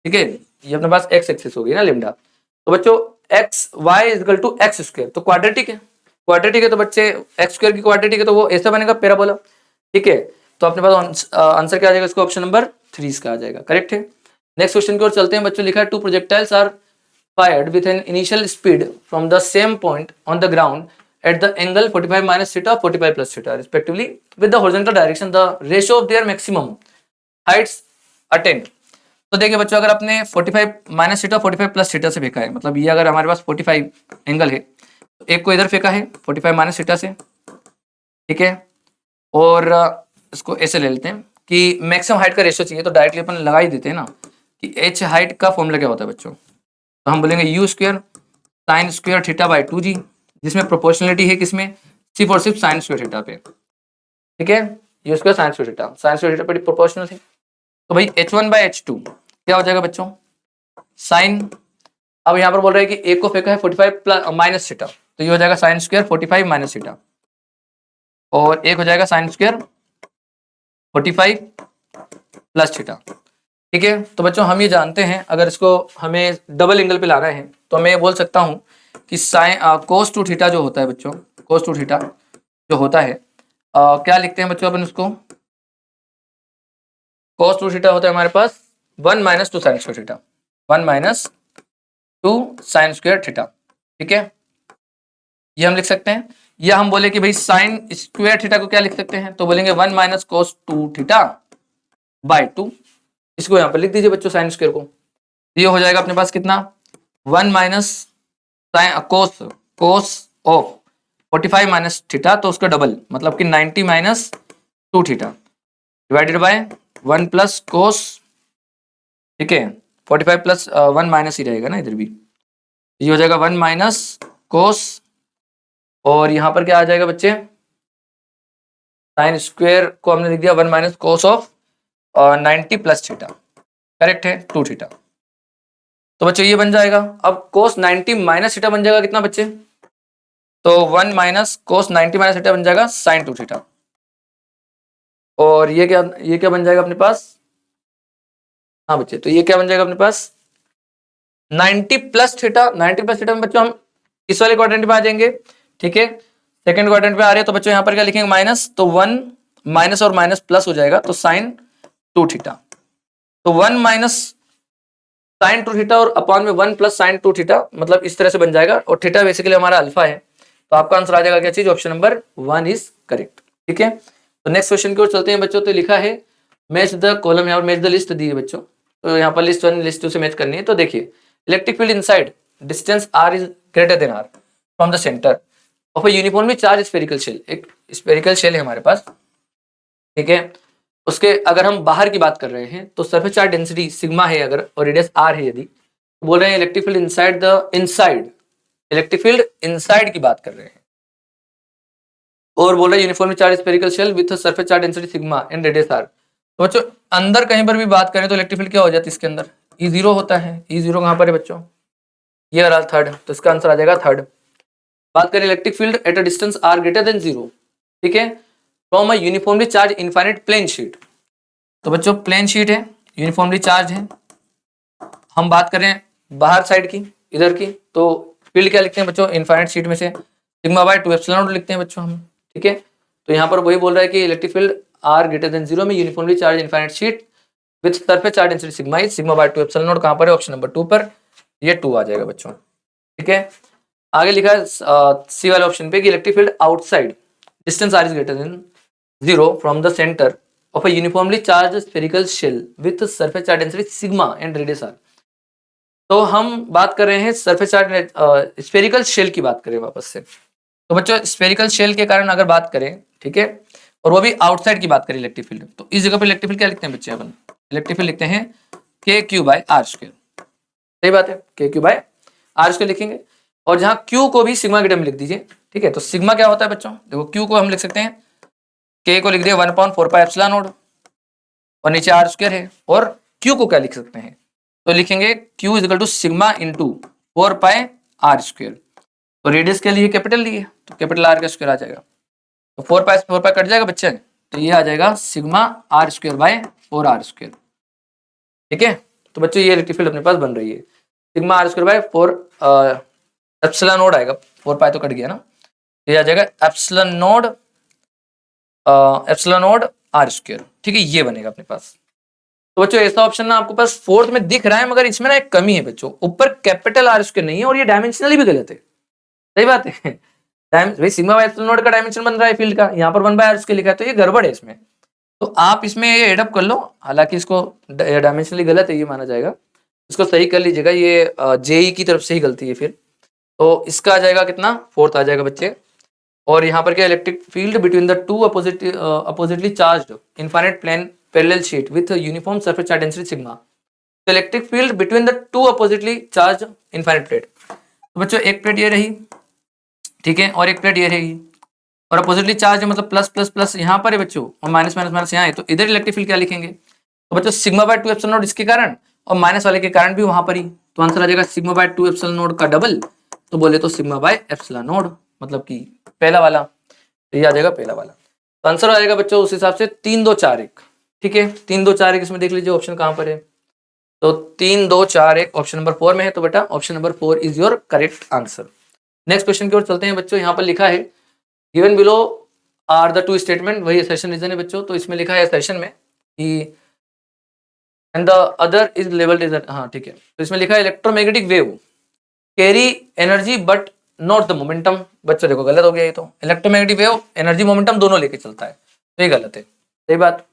ठीक है, ये अपने पास एक्स एक्सिस हो गई ना लैम्डा। तो बच्चों X Y is equal to X square, तो क्वाड्रेटिक है, क्वाड्रेटिक है तो बच्चे एक्स स्क्वायर की क्वाड्रेटिक है तो वो ऐसा बनेगा पैराबोला। ठीक है, तो अपने पास आंसर क्या आ जाएगा इसको, ऑप्शन नंबर 3 इसका आ जाएगा, करेक्ट है। नेक्स्ट क्वेश्चन की ओर चलते हैं बच्चों। लिखा है 2 projectiles are fired with an initial speed from the same point on the ground at the angle 45 minus theta 45 plus theta respectively with the horizontal direction, the ratio of their maximum heights attained। तो देखिए बच्चों, अगर आपने 45 minus theta 45 plus theta से फेंका है, मतलब ये अगर हमारे पास 45 एंगल है तो एक को इधर फेंका है 45 माइनस थीटा से, ठीक है, और इसको ऐसे ले लेते हैं कि मैक्सिमम हाइट का रेशियो चाहिए, तो डायरेक्टली अपन लगा ही देते हैं ना कि एच हाइट का फॉर्मूला क्या होता है बच्चों। तो हम बोलेंगे you square sine square theta by 2g, जिसमें प्रोपोर्शनलिटी है किसमें, सिर्फ और सिर्फ साइन स्क्वायर थीटा पे। ठीक है, you square sine square theta, sine square theta पर प्रोपोर्शनल है, तो भाई h1 बाई h2 क्या हो जाएगा बच्चों, साइन। अब यहाँ पर बोल रहे हैं कि एक को फेंका है 45 प्लस माइनस थीटा, तो ये हो जाएगा साइन स्क्वायर 45 माइनस थीटा, और एक हो जाएगा साइन स्क्वायर 45 प्लस थीटा। ठीक है, तो बच्चों हम ये जानते हैं अगर इसको हमें डबल एंगल पे लाना है तो मैं बोल सकता हूँ कि साइन कोस टू थीटा जो होता है बच्चों, कोस टू थीटा जो होता है क्या लिखते हैं बच्चों अपन उसको, कोस टू थीटा होता है हमारे पास 1 minus 2 sine square theta, 1 minus 2 sine square theta. ठीक है, ये हम लिख सकते हैं, या हम बोले कि भाई साइन स्क्वायर थीटा को क्या लिख सकते हैं, तो बोलेंगे 1 माइनस कोस 2 थीटा बाई 2, इसको यहाँ पर लिख दीजिए बच्चों साइन स्क्वायर को। ये हो जाएगा अपने पास कितना 1 minus cos cos of 45 minus theta, तो उसका डबल मतलब कि 90 minus 2 theta divided by 1 plus cos, ठीक है 45 प्लस 1 माइनस ही रहेगा ना इधर भी, ये हो जाएगा 1 माइनस कोस, और यहाँ पर क्या आ जाएगा बच्चे, साइन स्क्वायर को हमने लिख दिया 1 minus cos of 90 plus theta, correct है 2 थीटा। तो बच्चों ये बन जाएगा, अब कोस 90 माइनस थीटा बन जाएगा कितना बच्चे, तो 1 माइनस कोस 90 माइनस थीटा बन जाएगा साइन 2 थीटा, और ये क्या बन जाएगा अपने पास, हाँ बच्चे तो ये क्या बन जाएगा अपने पास 90 प्लस थीटा, 90 प्लस थीटा में बच्चों हम इस वाले क्वाड्रेंट में आ जाएंगे। ठीक है, सेकंड क्वाड्रेंट में आ रहे हैं तो बच्चों यहाँ पर क्या लिखेंगे माइनस, तो 1 माइनस और माइनस प्लस हो जाएगा, तो साइन 2 थीटा, तो 1 माइनस साइन 2 थीटा और अपॉन में 1 प्लस साइन 2 थीटा, मतलब इस तरह से बन जाएगा, और थीटा बेसिकली हमारा अल्फा है, तो आपका आंसर आ जाएगा क्या चीज, ऑप्शन नंबर 1 इज करेक्ट। ठीक है, तो नेक्स्ट क्वेश्चन की ओर चलते हैं बच्चों। तो लिखा है मैच द कॉलम, यहाँ पर मैच द लिस्ट दी है बच्चों, तो यहाँ पर लिस्ट 1 लिस्ट 2 से मैच करनी है। तो देखिए electric field inside distance r is greater than r from the centre of a uniformly charge spherical shell, एक स्फेरिकल शेल है हमारे पास, ठीक है, उसके अगर हम बाहर की बात कर रहे हैं तो सरफेस चार्ज डेंसिटी सिग्मा है अगर, और रेडियस r है यदि, तो बोल रहे हैं electric field inside electric field inside की बात कर रहे हैं, और बोल रहे हैं uniformly charge spherical shell with surface charge density sigma and radius r। तो बच्चों अंदर कहीं पर भी बात करें तो इलेक्ट्रिक फील्ड क्या हो जाती है, इसके अंदर E0 होता है, E0 कहाँ पर है बच्चों, ये रहा थर्ड, तो इसका आंसर आ जाएगा थर्ड। बात करें electric field at a distance r greater than 0, ठीक है, from a uniformly charge infinite plane sheet, तो बच्चों प्लेन शीट है, यूनिफॉर्मली चार्ज है, हम बात करें बाहर साइड की इधर की, तो फील्ड क्या लिखते हैं बच्चों, इनफाइनाइट शीट में से सिग्मा बाय 2 एप्सिलॉन नॉट लिखते हैं बच्चों हम। ठीक है, तो यहाँ पर वही बोल रहा है कि electric field r greater than 0 में uniformly charge infinite sheet with surface charge density sigma is sigma bye 2 epsilon not, कहाँ पर है, ऑप्शन नंबर 2 पर, ये 2 आ जाएगा बच्चों। ठीक है, आगे लिखा है सी वाले ऑप्शन पे कि electric field outside distance r is greater than 0 from the centre of a uniformly charge spherical shell with surface charge density sigma and radius r। तो हम बात कर रहे हैं सरफेस चार्ज स्फेरिकल शेल की बात करें वापस से, तो बच्चों स्फेरिकल शेल के कारण अगर बात करें, ठीक है, और वो भी आउटसाइड की बात करें इलेक्ट्रिक फील्ड, तो इस जगह पे इलेक्ट्रिक फील्ड क्या लिखते हैं बच्चे, अपन इलेक्ट्रिक फील्ड लिखते हैं के क्यू बाय आर स्क्वायर, सही बात है, के क्यू बाय आर स्क्वायर लिखेंगे, और जहां क्यू को भी सिग्मा के टर्म में लिख दीजिए। ठीक है, तो सिग्मा क्या होता है बच्चों, देखो क्यू को हम लिख सकते हैं, के को लिख दिया 1/4 पाई एप्सिलॉन नॉट, और नीचे आर स्क्वायर है, और क्यू को क्या लिख सकते हैं, तो लिखेंगे Q is equal to sigma into 4 pi R square, तो रेडियस के लिए कैपिटल लिए तो कैपिटल आर का स्क्वायर आ जाएगा, तो 4 पाई कट जाएगा बच्चे, तो ये आ जाएगा sigma R square bye 4r²। ठीक है, तो बच्चों ये इलेक्ट्रिक फील्ड अपने पास बन रही है sigma R square by 4 epsilon naught आएगा, 4 पाई तो कट गया ना, ये आ जाएगा एप्सिलॉन नोड r²। ठीक है, ये बनेगा अपने पास। तो बच्चों ऐसा ऑप्शन ना आपको पास फोर्थ में दिख रहा है, मगर इसमें ना एक कमी है बच्चों, ऊपर कैपिटल r² नहीं है और ये डायमेंशनली भी गलत है। सही बात है, भाई सिग्मा बाय एप्सिलॉन नोड का डायमेंशन बन रहा है फील्ड का, यहाँ पर 1/r² लिखा है, तो ये गड़बड़ है इसमें। तो आप इसमें ये एडअप कर लो, हालांकि इसको डायमेंशनली गलत है ये माना जाएगा, इसको सही कर लीजिएगा, ये जेई की तरफ से ही गलती है फिर। तो इसका आ जाएगा कितना, फोर्थ आ जाएगा बच्चे। और यहाँ पर क्या, electric field between the two oppositely charged infinite plane parallel sheet with uniform surface charge density sigma. तो electric field between the two oppositely charge infinite plate. तो बच्चों एक प्लेट ये रही, ठीक है, और एक प्लेट ये रहेगी, और अपोजिटली चार्ज मतलब प्लस प्लस प्लस यहाँ पर है बच्चों, और माइनस माइनस माइनस यहाँ है, तो इधर इलेक्ट्रिक फील्ड क्या लिखेंगे, तो बच्चों सिग्मा बाय 2 एप्सिलॉन नोड इसके कारण, और माइनस वाले के कारण भी वहां पर ही, तो आंसर आ जाएगा सिग्मा बाय 2 एप्सिलॉन नोड का डबल, तो बोले तो सिग्मा बाय एप्सिलॉन नोड, मतलब कि पहला वाला, तो ये आ जाएगा पहला वाला। तो आंसर आ जाएगा बच्चों उस हिसाब से 3 2 4 1। ठीक है, 3 2 4 1 इसमें देख लीजिए ऑप्शन कहां पर है, तो 3 2 4 1 ऑप्शन नंबर 4 में है, तो बेटा option number 4 is your correct answer. Next question की ओर चलते हैं बच्चों, यहाँ पर लिखा है given below are the two statement, वही असर्शन रीजन है बच्चों। तो इसमें लिखा है असर्शन में कि and the other is labelled is, हाँ ठीक है, तो इसमें लिखा है electromagnetic wave carry energy but not the momentum. बच्चों देखो गलत हो गया ये, तो इलेक्ट्रोमैग्नेटिक वेव एनर्जी मोमेंटम दोनों लेके चलता है, तो ये गलत है, सही बात।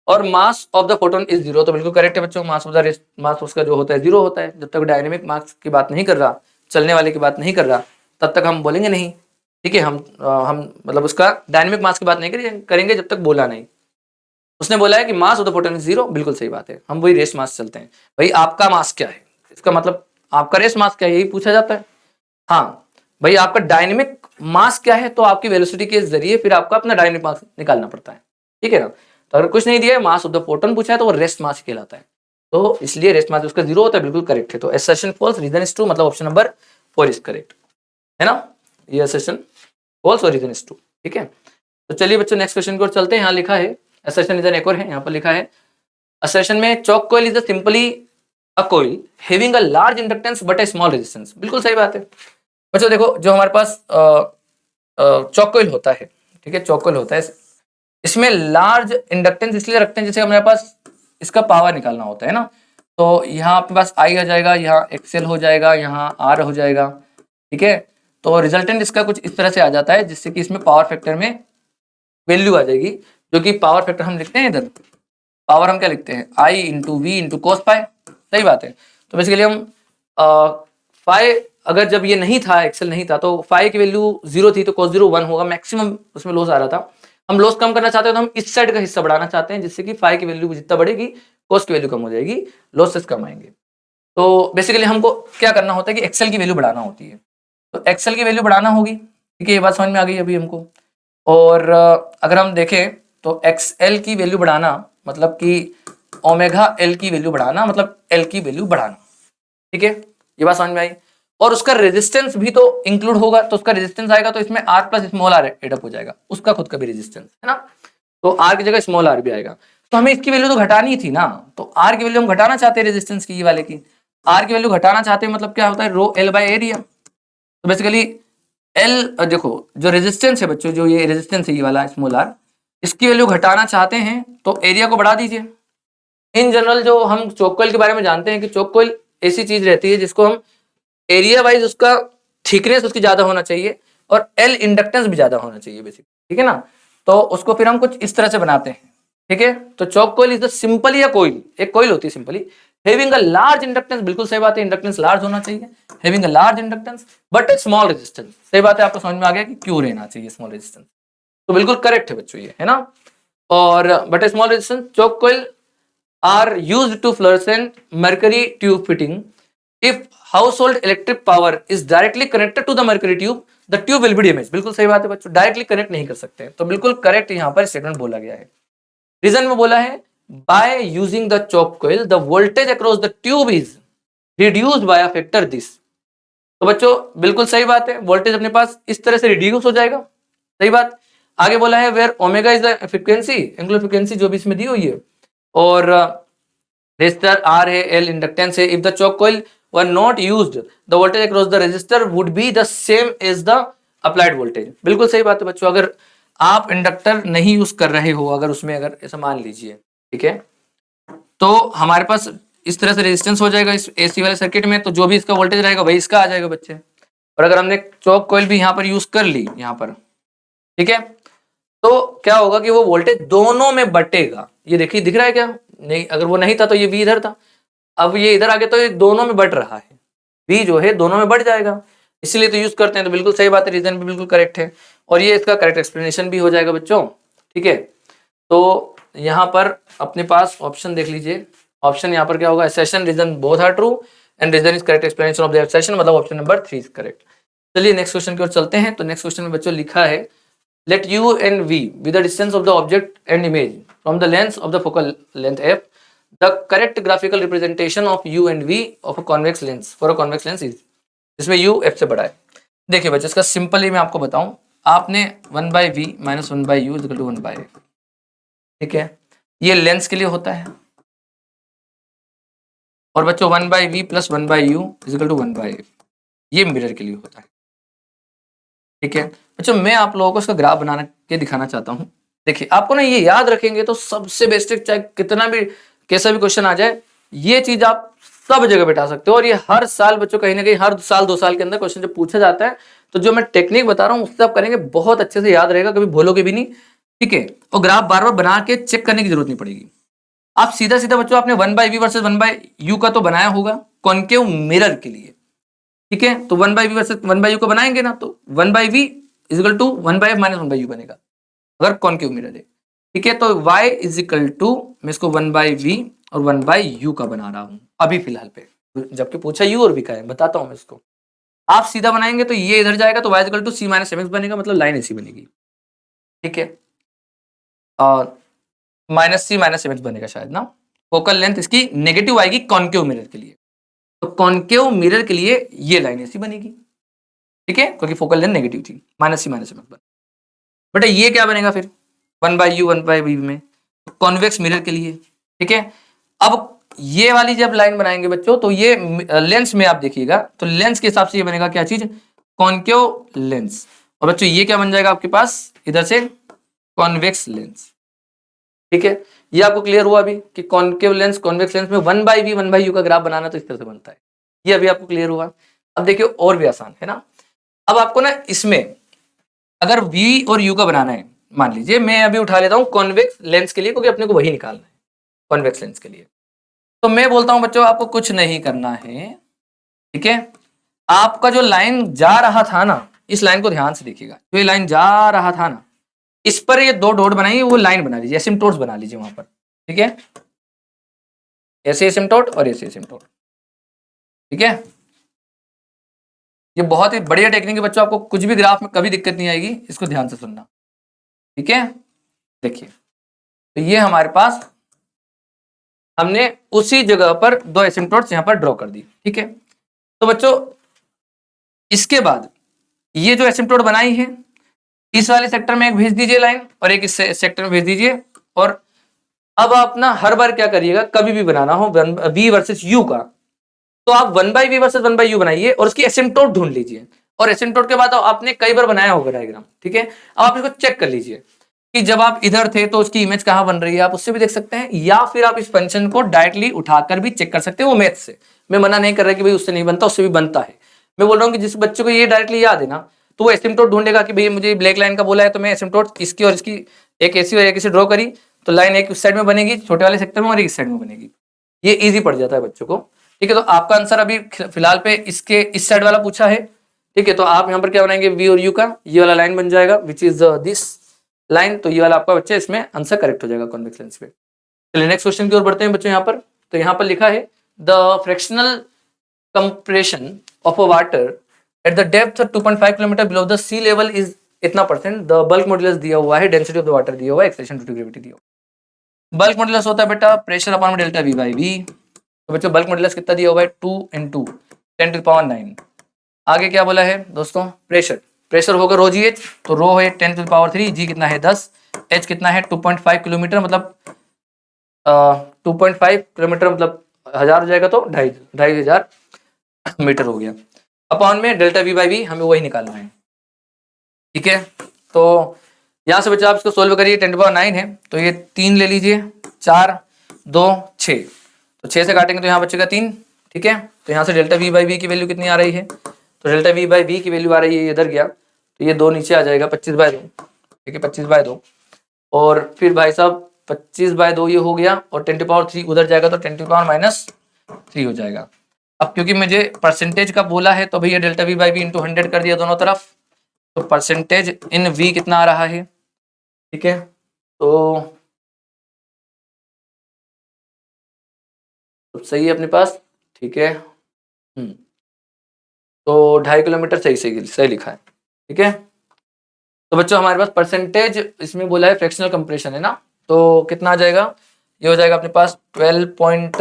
और mass of the photon is 0, तो बिल्कुल करेक्ट है बच्चों, मास ऑफ द मास उसका जो होता है 0 होता है। जब तक डायनेमिक मास की बात नहीं कर रहा, चलने वाले की बात नहीं कर रहा, तब तक हम बोलेंगे नहीं। ठीक है, हम मतलब उसका डायनेमिक मास की बात नहीं करेंगे जब तक बोला नहीं। उसने बोला है कि mass of the photon is 0, बिल्कुल सही बात है, हम वही रेस मास चलते हैं। भाई आपका मास क्या है, इसका मतलब आपका रेस मास क्या है, यही पूछा जाता है। हाँ भाई आपका डायनेमिक मास क्या है, तो आपकी वेलोसिटी के जरिए फिर आपका अपना डायनेमिक मास निकालना पड़ता है। ठीक है ना, तो अगर कुछ नहीं दिया है, मास ऑफ द फोटोन पूछा है, तो वो रेस्ट मास कहलाता है, तो इसलिए रेस्ट मास उसका 0 होता है, बिल्कुल करेक्ट है। तो assertion false, reason is true, मतलब ऑप्शन नंबर 4 इज करेक्ट है ना, ये असर्शन फॉल्स और रीजन इज ट्रू। ठीक है, तो चलिए बच्चों नेक्स्ट क्वेश्चन की ओर चलते हैं। यहाँ लिखा है असर्शन रीजन एक और है, यहाँ पर लिखा है असर्शन में chalk coil is simply a coil having a large inductance but a small resistance. बिल्कुल सही बात है बच्चों, देखो जो हमारे पास चॉक कॉइल होता है, ठीक है, चॉक कॉइल होता है, इसमें लार्ज इंडक्टेंस इसलिए रखते हैं जैसे हमारे पास इसका पावर निकालना होता है ना, तो यहाँ आपके पास आई आ जाएगा, यहाँ एक्सेल हो जाएगा, यहाँ आर हो जाएगा। ठीक है, तो रिजल्टेंट इसका कुछ इस तरह से आ जाता है, जिससे कि इसमें पावर फैक्टर में वैल्यू आ जाएगी, जो कि पावर फैक्टर हम लिखते हैं इधर, पावर हम क्या लिखते हैं, आई इंटू वी इंटू कोस पाई। सही बात है, तो बेसिकली हम फाई, अगर जब ये नहीं था, एक्सेल नहीं था, तो फाई की वैल्यू 0 थी, तो कोस 0 1 होगा, मैक्सिमम उसमें लॉस आ रहा था। हम लॉस कम करना चाहते हैं, तो हम इस साइड का हिस्सा बढ़ाना चाहते हैं, जिससे कि फाई की वैल्यू जितना बढ़ेगी कोस की वैल्यू कम हो जाएगी, लॉसेस कम आएंगे। तो बेसिकली हमको क्या करना होता है कि एक्सेल की वैल्यू बढ़ाना होती है, तो एक्सेल की वैल्यू बढ़ाना होगी। ठीक है, ये बात समझ में आ गई अभी हमको। और अगर हम देखें तो एक्सएल की वैल्यू बढ़ाना मतलब कि ओमेगा एल की वैल्यू बढ़ाना, मतलब एल की वैल्यू बढ़ाना। ठीक है, ये बात समझ में आई। और उसका रेजिस्टेंस भी तो इंक्लूड होगा, तो उसका रेजिस्टेंस आएगा, तो इसमें R plus small R add up हो जाएगा, उसका खुद का भी रेजिस्टेंस है ना, तो आर की जगह स्मॉल आर भी आएगा। तो हमें इसकी वैल्यू तो घटानी थी ना, तो आर की वैल्यू हम घटाना चाहते हैं, रेजिस्टेंस की, ये वाले की आर की वैल्यू घटाना चाहते हैं, मतलब क्या होता है, रो एल बाय एरिया। तो बेसिकली एल, देखो जो रेजिस्टेंस है बच्चों, जो ये रेजिस्टेंस है ये वाला स्मॉल आर, इसकी वैल्यू घटाना चाहते हैं, तो एरिया को बढ़ा दीजिए। इन जनरल जो हम चौक कॉइल के बारे में जानते हैं कि चौक कॉइल ऐसी चीज रहती है जिसको हम एरिया वाइज उसका थिकनेस उसकी ज्यादा होना चाहिए, और एल इंडक्टेंस भी ज्यादा होना चाहिए बेसिक। ठीक है ना, तो उसको फिर हम कुछ इस तरह से बनाते हैं। ठीक है, तो choke coil is the simply a coil, एक कॉइल होती है simply having a large inductance, बिल्कुल सही बात है, इंडक्टेंस लार्ज होना चाहिए, having a large inductance but a small resistance. सही बात है, आपको समझ में आ गया कि क्यों रहना चाहिए स्मॉल रेजिस्टेंस, तो बिल्कुल करेक्ट है बच्चों ये, है ना। और but a small resistance Chowk coil are used to fluorescent mercury tube fitting. If household electric power is directly connected to the mercury tube, the tube will be damaged. बिल्कुल सही बात है बच्चों, डायरेक्टली कनेक्ट नहीं कर सकते, तो बिल्कुल करेक्ट यहाँ पर स्टेटमेंट बोला गया है। रीजन में बोला है by using the choke coil the voltage across the tube is reduced by a factor this. तो बच्चों बिल्कुल सही बात है, वोल्टेज अपने पास इस तरह से रिड्यूस हो जाएगा। सही बात, आगे बोला है where omega is the frequency, angular frequency जो भी इसमें दी हुई है, और रेजिस्टर आर है, एल इंडक्टेंस है। If the choke coil were not used the voltage across the resistor would be the same as the applied voltage. बिल्कुल सही बात है बच्चों, अगर आप इंडक्टर नहीं यूज कर रहे हो, अगर उसमें अगर ऐसा मान लीजिए, ठीक है, तो हमारे पास इस तरह से रेजिस्टेंस हो जाएगा इस एसी वाले सर्किट में, तो जो भी इसका वोल्टेज रहेगा वही इसका आ जाएगा बच्चे। और अगर हमने चौक कॉइल भी यहाँ पर यूज कर ली यहाँ पर, ठीक है, तो क्या होगा कि वो वोल्टेज दोनों में बटेगा। ये देखिए दिख रहा है क्या? नहीं, अगर वो नहीं था तो ये V इधर था, अब ये इधर आ गया तो ये दोनों में बढ़ रहा है, V जो है दोनों में बढ़ जाएगा, इसीलिए तो यूज करते हैं। तो बिल्कुल सही बात है, रीजन भी बिल्कुल करेक्ट है, और ये इसका करेक्ट एक्सप्लेनेशन भी हो जाएगा बच्चों, ठीक है। तो यहाँ पर अपने पास ऑप्शन देख लीजिए, ऑप्शन यहाँ पर क्या होगा, assertion reason both are true and reason is correct explanation of the assertion, मतलब ऑप्शन नंबर 3 इज करेक्ट। चलिए नेक्स्ट क्वेश्चन की ओर चलते हैं। तो नेक्स्ट क्वेश्चन में बच्चों लिखा है let u and v be the distance of the object and image from the lens of the focal length f, the correct graphical representation of u and v of a convex lens for a convex lens is, जिसमें u f से बड़ा है। देखिए बच्चों इसका simply मैं आपको बताऊं, आपने 1/v minus 1/u equal to 1/f, ठीक है, ये लेंस के लिए होता है, और बच्चों 1/v plus 1/u equal to 1/f ये मिरर के लिए होता है, ठीक है। बच्चों मैं आप लोगों को इसका ग्राफ बना के दिखाना चाहता हूँ। देखिए आपको ना ये याद रखेंगे तो सबसे बेसिक, चाहे कितना भी कैसा भी क्वेश्चन आ जाए, ये चीज आप सब जगह बैठा सकते हो। और ये हर साल बच्चों कहीं ना कहीं हर साल 2 साल के अंदर क्वेश्चन जब पूछा जाता है, तो जो मैं टेक्निक बता रहा हूँ उससे आप करेंगे बहुत अच्छे से याद रहेगा, कभी भूलोगे भी नहीं, ठीक है। और ग्राफ बार बार बना के चेक करने की जरूरत नहीं पड़ेगी। आप सीधा सीधा बच्चों आपने 1/v वर्सेस 1/u का तो बनाया होगा कॉन्केव मिरर के लिए, ठीक है। तो 1/v वर्सेस 1/u को बनाएंगे ना, तो 1/v is equal to 1/f minus 1/u बनेगा अगर कॉन्केव मिरर है, ठीक है। तो y इज इक्वल टू, मैं इसको 1/v और 1/u का बना रहा हूं अभी फिलहाल पे, जबकि पूछा u और v का है, बताता हूं मैं इसको। आप सीधा बनाएंगे तो ये इधर जाएगा, तो y is equal to c minus mx बनेगा, मतलब लाइन ऐसी बनेगी, ठीक है, और माइनस c माइनस mx बनेगा शायद ना। फोकल लेंथ इसकी नेगेटिव आएगी कॉन्केव मिरर के लिए, तो कॉन्केव मिरर के लिए ये लाइन ऐसी बनेगी, ठीक है, क्योंकि फोकल लेंथ नेगेटिव थी, माइनस c माइनस mx बन। बेटा ये क्या बनेगा फिर 1/u 1/v में, कॉन्वेक्स मिरर के लिए, ठीक है। अब ये वाली जब लाइन बनाएंगे बच्चों, तो ये लेंस में आप देखिएगा, तो लेंस के हिसाब से ये बनेगा क्या चीज, कॉन्केव लेंस। और बच्चों ये क्या बन जाएगा आपके पास इधर से, कॉन्वेक्स लेंस, ठीक है। ये आपको क्लियर हुआ अभी कि कॉन्केव लेंस कॉन्वेक्स लेंस में 1/v 1/u का ग्राफ बनाना तो इस तरह से बनता है, ये अभी आपको क्लियर हुआ। अब देखिए और भी आसान है ना। अब आपको ना इसमें अगर v और u का बनाना है, मान लीजिए मैं अभी उठा लेता हूं कॉन्वेक्स लेंस के लिए, क्योंकि अपने को वही निकालना है कॉन्वेक्स लेंस के लिए। तो मैं बोलता हूं बच्चों आपको कुछ नहीं करना है, ठीक है। आपका जो लाइन जा रहा था ना, इस लाइन को ध्यान से देखिएगा, जो ये लाइन जा रहा था ना, इस पर ये 2 डॉट बनाइए, वो लाइन बना लीजिए, एसिम्पटोट्स बना लीजिए वहां पर, ठीक है, ऐसे एसिम्पटोट और ऐसे एसिम्पटोट, ठीक है। ये बहुत ही बढ़िया टेक्निक है बच्चों, आपको कुछ भी ग्राफ में कभी दिक्कत नहीं आएगी, इसको ध्यान से सुनना, ठीक है। देखिए तो ये हमारे पास हमने उसी जगह पर 2 एसिम्पटोट्स यहां पर ड्रॉ कर दी, ठीक है। तो बच्चों इसके बाद ये जो एसिम्पटोट बनाई है, इस वाले सेक्टर में एक भेज दीजिए लाइन, और एक इस सेक्टर में भेज दीजिए। और अब आप ना हर बार क्या करिएगा, कभी भी बनाना हो v वर्सेस u का, तो आप 1/v वर्सेस 1/u बनाइए और उसकी एसिम्पटोट ढूंढ लीजिए। और एसिम्पटोट के बाद आपने कई बार बनाया होगा डायग्राम, ठीक है। अब आप इसको चेक कर लीजिए कि जब आप इधर थे तो उसकी इमेज कहां बन रही है, आप उससे भी देख सकते हैं, या फिर आप इस फंक्शन को डायरेक्टली उठाकर भी चेक कर सकते हैं, वो मैथ से। मैं मना नहीं कर रहा कि भाई उससे नहीं बनता, उससे भी बनता है। मैं बोल रहा हूँ कि जिस बच्चे को ये डायरेक्टली याद है ना, तो वो एसिम्पटोट ढूंढेगा कि भाई मुझे ब्लैक लाइन का बोला है, तो मैं एसिम्पटोट इसकी और इसकी एक ऐसी और एक ऐसी ड्रॉ करी, तो लाइन एक उस साइड में बनेगी छोटे वाले सेक्टर में, और एक इस साइड में बनेगी। ये इजी पड़ जाता है बच्चों को, ठीक है। तो आपका आंसर अभी फिलहाल पे इसके इस साइड वाला पूछा है, ठीक है। तो आप यहाँ पर क्या बनाएंगे, v और u का ये वाला लाइन बन जाएगा, विच इज दिस लाइन। तो ये वाला आपका बच्चा इसमें आंसर करेक्ट हो जाएगा कॉन्वेक्स लेंस पे। चलिए नेक्स्ट क्वेश्चन की ओर बढ़ते हैं बच्चों। यहाँ पर तो यहाँ पर लिखा है the fractional compression of a water at the depth 2.5 kilometre below the sea level is इतना परसेंट, द बल्क मॉड्यूलस दिया हुआ है, डेंसिटी ऑफ द वाटर दिया हुआ है, एक्सेलेरेशन ड्यू टू ग्रेविटी दिया हुआ है। बल्क मॉड्यूलस होता है बेटा pressure upon delta v by v। तो बच्चों बल्क मॉड्यूलस कितना दिया हुआ है, 2 × 10⁹। आगे क्या बोला है दोस्तों, प्रेशर प्रेशर होगा रो जी एच, तो रो है 10⁻3, जी कितना है 10, एच कितना है 2.5 किलोमीटर, मतलब 2.5 किलोमीटर मतलब 1000 हो जाएगा, तो 2500 मीटर हो गया। अपॉन में डेल्टा वी बाई वी हमें वही निकालना है, ठीक है। तो यहाँ से बच्चा आप इसको सोल्व करिए, 10⁻9 है तो ये 3 ले लीजिए, 4 2 6, तो 6 से काटेंगे तो यहाँ बचेगा 3, ठीक है। तो यहाँ से डेल्टा वी बाई वी की वैल्यू कितनी आ रही है, तो डेल्टा वी बाई वी की वैल्यू आ रही है, ये इधर गया तो ये 2 नीचे आ जाएगा, 25/2, ठीक है, 25/2। और फिर भाई साहब 25/2 ये हो गया, और 10⁻3 उधर जाएगा तो 10⁻3 हो जाएगा। अब क्योंकि मुझे परसेंटेज का बोला है तो भैया delta V by V into 100 कर दिया दोनों तरफ, तो परसेंटेज इन वी कितना आ रहा है, ठीक है। तो सही है अपने पास, ठीक है। तो 2.5 किलोमीटर सही सही सही लिखा है, ठीक है। तो बच्चों हमारे पास परसेंटेज इसमें बोला है फ्रैक्शनल कंप्रेशन है ना, तो कितना आ जाएगा, ये हो जाएगा अपने पास 12 पॉइंट,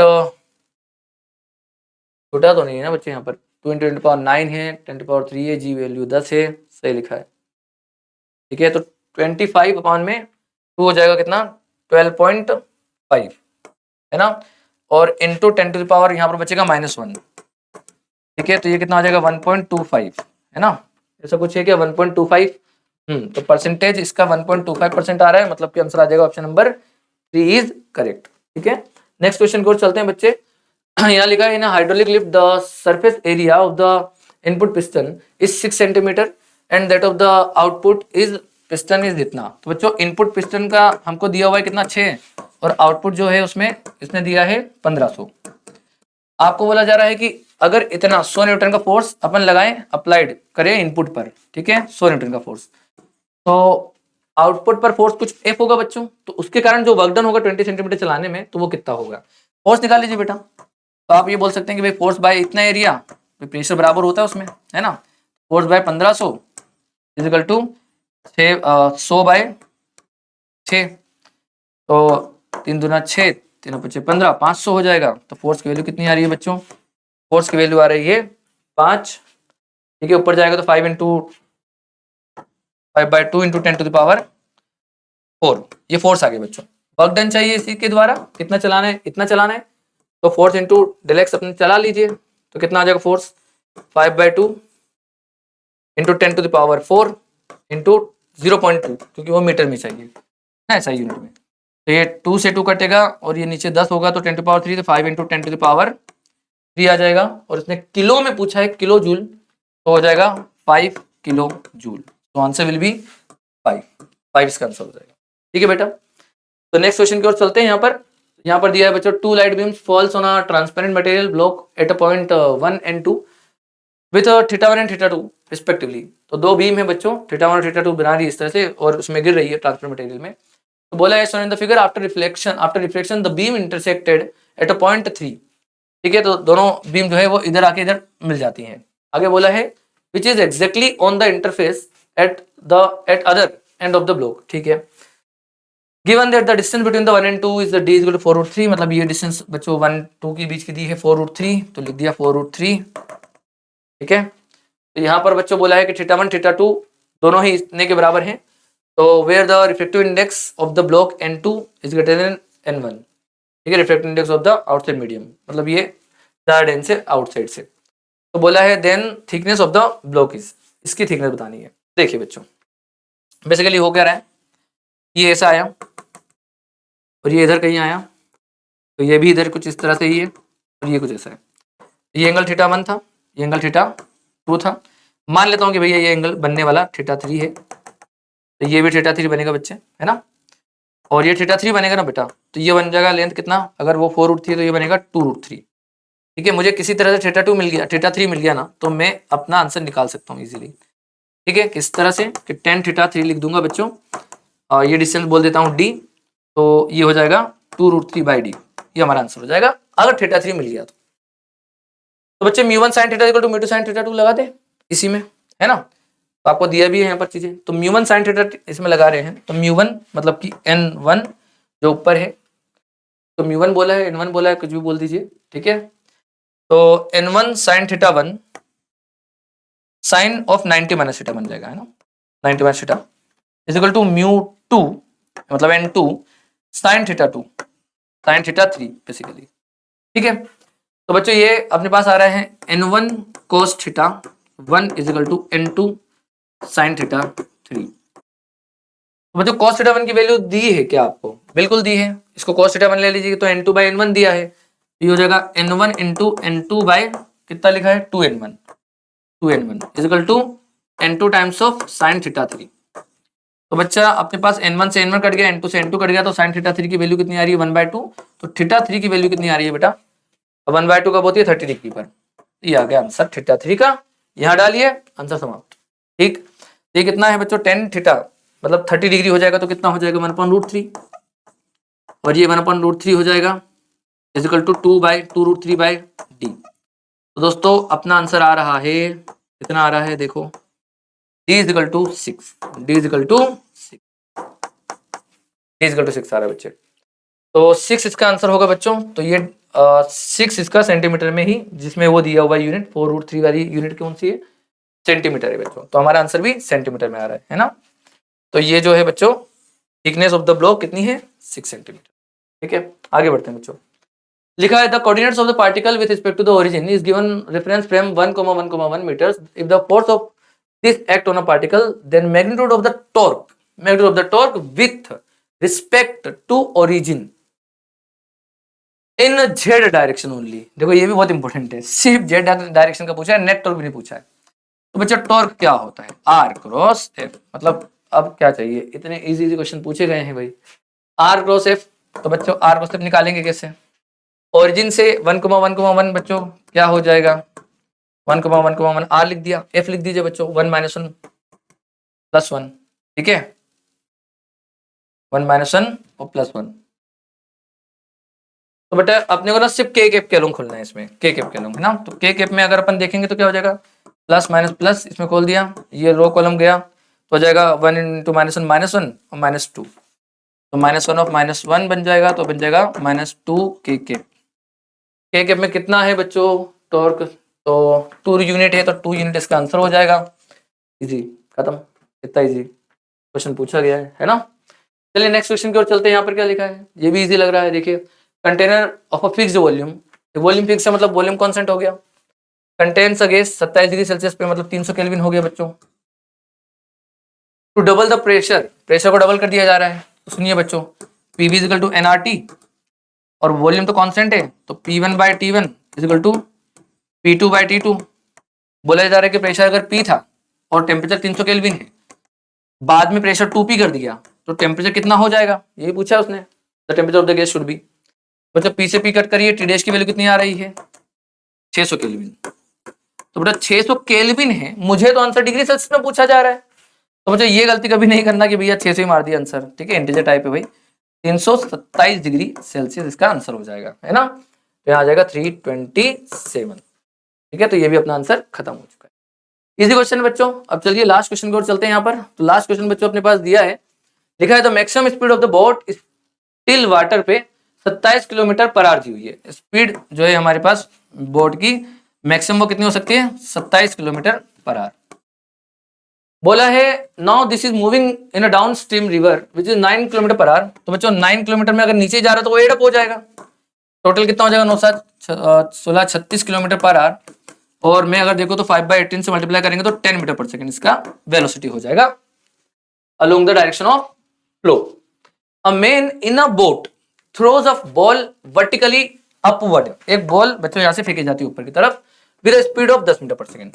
छोटा तो नहीं है ना बच्चे, यहाँ पर 2 × 10⁻9 है, 10⁻3 है, जी वैल्यू 10 है, सही लिखा है, ठीक है। तो 25 अपॉन में 2 हो जाएगा कितना, 12.5 है ना, और इंटू 10⁻, यहाँ पर बचेगा -1, ठीक है। तो ये कितना आ जाएगा 1.25 है ना, ऐसा कुछ है क्या 1.25, तो परसेंटेज इसका 1.25% आ रहा है, मतलब कि आंसर आ जाएगा ऑप्शन नंबर 3 इज करेक्ट, ठीक है। नेक्स्ट क्वेश्चन की ओर चलते हैं बच्चे। यहाँ लिखा है, इन hydraulic lift the surface area of the input piston is 6 centimetre and that of the output is piston is इतना। तो बच्चों इनपुट पिस्टन का हमको दिया हुआ है कितना 6, और आउटपुट जो है उसमें इसने दिया है 1500। आपको बोला जा रहा है कि अगर इतना 100 न्यूटन का फोर्स अपन लगाएं, अप्लाइड करें इनपुट पर, ठीक है, 100 न्यूटन का फोर्स, तो आउटपुट पर फोर्स कुछ एफ होगा बच्चों, तो उसके कारण जो वर्क डन होगा 20 सेंटीमीटर चलाने में, तो वो कितना होगा, फोर्स निकाल लीजिए बेटा। तो आप ये बोल सकते हैं कि भाई फोर्स बाय इतना एरिया, प्रेशर बराबर होता है उसमें, है ना, फोर्स बाय 1500 इजिकल टू 100/6, तो 3 दूना 6, 3 5 15, 500 हो जाएगा। तो फोर्स की वैल्यू कितनी आ रही है बच्चों, फोर्स की वैल्यू आ रही है 5, ठीक है। ऊपर जाएगा तो 5/2 × 10⁻4, ये फोर्स आ गया बच्चों। वर्क डन चाहिए इसी के द्वारा, कितना चलाना है, इतना चलाना है, तो फोर्स इंटू डेल एक्स अपने चला लीजिए, तो कितना आ जाएगा फोर्स 5/2 × 10⁻4 इंटू 0.2, क्योंकि वो मीटर में चाहिए ना, ऐसा यूनिट में। तो ये 2 से 2 कटेगा, और ये नीचे 10 होगा तो 10⁻3, तो 5 × 10⁻3 आ जाएगा, और इसने किलो में पूछा है, किलो जूल, तो हो जाएगा 5 किलो जूल। तो आंसर विल बी 5 इसका आंसर हो जाएगा, ठीक है बेटा। तो नेक्स्ट क्वेश्चन की ओर चलते हैं। यहाँ पर दिया है बच्चों, 2 light beams falls on a transparent material block at a point 1 and 2 with θ1 and θ2 respectively. तो 2 बीम है बच्चों, θ1 और θ2 बना रही है इस तरह से, और उसमें गिर रही है ट्रांसपेरेंट मटेरियल में। तो बोला है, in the figure after reflection the beam intersected eight a point 3, ठीक है। तो दोनों बीम जो है वो इधर आके इधर मिल जाती हैं। आगे बोला है which is exactly on the interface eight other end of the block, ठीक है। Given that the distance between the 1 and 2 is the d = 4√3, मतलब ये डिस्टेंस बच्चों 1 2 के बीच की दी है 4√3, तो लिख दिया 4√3, ठीक है। तो यहाँ पर बच्चों बोला है कि θ1 θ2 दोनों ही इतने के बराबर हैं, तो where the reflective index of the block n2 is greater than n1, ठीक है, reflective index of the outside medium, मतलब ये ज्यादा डेंस है आउटसाइड से। तो बोला है then thickness of the block is, इसकी थिकनेस बतानी है। देखिए बच्चों बेसिकली हो क्या रहा है, ये ऐसा आया और ये इधर कहीं आया, तो ये भी इधर कुछ इस तरह से ही है, और ये कुछ ऐसा है। ये एंगल θ1 था, ये एंगल θ2 था। मान लेता हूँ कि भैया ये एंगल बनने वाला θ3 है, तो ये भी θ3 बनेगा बच्चे, है ना, और ये θ3 बनेगा ना बेटा, तो ये बन जाएगा लेंथ कितना, अगर वो 4√3 तो ये बनेगा 2√3, ठीक है। मुझे किसी तरह से θ2 मिल गया, θ3 मिल गया ना, तो मैं अपना आंसर निकाल सकता हूँ इजीली, ठीक है। किस तरह से कि tan θ3 लिख दूंगा बच्चों, और ये डिस्टेंस बोल देता हूँ d, तो ये हो जाएगा 2√3/d, ये हमारा आंसर हो जाएगा अगर θ3 मिल गया तो बच्चे μ1 sin θ = μ2 sin θ2 लगा दे इसी में, है ना। तो आपको दिया भी है यहाँ पर चीजें, तो μ1 sin θ इसमें लगा रहे हैं, तो μ1 मतलब कि n1 जो ऊपर है, तो μ1 बोला है, n1 बोला है, कुछ भी बोल दीजिए, ठीक है। तो n1 sin θ1 sine of 90 minus theta बन जाएगा, है ना, 90 minus theta is equal to mu 2 मतलब n2 sine theta 2 sine theta 3 basically. ठीक है, तो बच्चों ये अपने पास आ रहा है n1 cos theta 1 is equal to n2 sine theta 3। तो बच्चों cos थीटा 1 की वैल्यू दी है क्या आपको? बिल्कुल दी है। इसको cos थीटा 1 ले लीजिए तो n2 बाई n1 दिया है, ये हो जाएगा n1 इंटू n2 बाई कितना लिखा है 2n1 is equal to n2 times of sine theta 3। तो बच्चा अपने पास n1 से n1 कट गया, n2 से n2 कट गया, तो साइन थीटा 3 की वैल्यू कितनी आ रही है 1/2। तो थीटा 3 की वैल्यू कितनी आ रही है बेटा? 1/2 कब होती है 30 डिग्री पर। ये आ गया आंसर थीटा 3 का, यहाँ डालिए आंसर समाप्त। ठीक, ये कितना है बच्चों 10 थीटा मतलब 30 डिग्री हो जाएगा, तो कितना हो जाएगा 1/√3 और ये 1/√3 हो जाएगा इज इक्वल टू 2/2√3/d। तो दोस्तों अपना आंसर आ रहा है कितना आ रहा है देखो, d is equal to 6, d is equal to 6, d is equal to 6 आ रहा है बच्चे। तो 6 इसका आंसर होगा बच्चों। तो ये 6 इसका सेंटीमीटर में ही, जिसमें वो दिया हुआ यूनिट 4√3 वाली यूनिट कौन सी है? सेंटीमीटर है बच्चों। तो हमारा आंसर भी सेंटीमीटर में आ रहा है ना। तो ये जो है बच्चों थिकनेस ऑफ द ब्लॉक कितनी है 6 सेंटीमीटर। ठीक है, आगे बढ़ते हैं बच्चों। लिखा है the coordinates of the particle with respect to the origin is given reference frame 1,1,1 metres. If the force of this act on a particle then magnitude of the torque with respect to origin in Z direction only. देखो ये भी बहुत important है, सिर्फ Z direction का पूछा है, net torque भी नहीं पूछा है। तो बच्चा टॉर्क क्या होता है? R cross F. मतलब अब क्या चाहिए, इतने इजी क्वेश्चन पूछे गए हैं भाई, आर क्रॉस एफ। तो बच्चों आर क्रॉस एफ निकालेंगे कैसे? ओरिजिन से 1,1,1 बच्चों क्या हो जाएगा 1,1,1 आर लिख दिया, एफ लिख दीजिए बच्चों 1 - 1 + 1। ठीक है, 1 - 1 और +1। तो बेटा अपने को ना सिर्फ के कैप कैलम खोलना है, इसमें के कैप कैलम है ना। तो के कैप में अगर अपन देखेंगे तो क्या हो जाएगा प्लस माइनस प्लस, इसमें खोल दिया, ये रो कॉलम गया तो हो जाएगा 1 × -1 -1 और -2। तो -1 ऑफ -1 बन जाएगा, तो बन जाएगा -2 के कैप। के कैप में कितना है बच्चों टॉर्क? तो 2 यूनिट है, तो 2 यूनिट इसका आंसर हो जाएगा। इजी, खत्म, इतना इजी क्वेश्चन पूछा गया है ना। चलिए नेक्स्ट क्वेश्चन की ओर चलते हैं। यहाँ पर क्या लिखा है, ये भी इजी लग रहा है। देखिए container of a fixed volume, volume fix है मतलब वॉल्यूम कांस्टेंट हो गया, contains a gas 27 degree Celsius पे मतलब 300 केल्विन हो गया बच्चों। To double the pressure, pressure को डबल कर दिया जा रहा है। तो सुनिए बच्चों PV इज इक्वल टू nRT और वॉल्यूम तो कांस्टेंट है, तो P1/T1 is equal to P2/T2। बोला जा रहा है कि प्रेशर अगर P था और टेम्परेचर 300 केल्विन है, बाद में प्रेशर 2P कर दिया तो टेम्परेचर कितना हो जाएगा, यही पूछा उसने। The temperature of the gas should be, मतलब P से P कट करिए, T डैश की वैल्यू कितनी आ रही है 600 केल्विन। तो बेटा 600 केल्विन है, मुझे तो आंसर डिग्री सेल्सियस में पूछा जा रहा है। तो मुझे ये गलती कभी नहीं करना कि भैया 600 ही मार दिया आंसर। ठीक है, इंटीजर टाइप है भाई, 327 डिग्री सेल्सियस इसका आंसर हो जाएगा, है ना। तो यहाँ आ जाएगा 327। ठीक है, तो ये भी अपना आंसर खत्म हो चुका है। इजी क्वेश्चन बच्चों। अब चलिए लास्ट क्वेश्चन की ओर चलते हैं। यहाँ पर तो लास्ट क्वेश्चन बच्चों अपने पास दिया है, लिखा है the maximum speed of the boat still water पे 27 किलोमीटर पर आवर दी हुई है। स्पीड जो है हमारे पास बोट की मैक्सिमम वो कितनी हो सकती है 27 किलोमीटर पर आवर। बोला है now this is moving in a down stream river which is 9 kilometre per hour. तो बच्चों 9 किलोमीटर में अगर नीचे जा रहा है तो वो एड अप हो जाएगा, टोटल कितना हो जाएगा 9 7 16 36 किलोमीटर पर आवर। और मैं अगर देखो तो 5/18 से मल्टीप्लाई करेंगे तो 10 मीटर पर सेकंड इसका वेलोसिटी हो जाएगा along the direction of flow. A man in a boat throws a ball vertically upward. एक बॉल बच्चों यहाँ से फेंकी जाती है ऊपर की तरफ विद स्पीड ऑफ 10 मीटर पर सेकंड।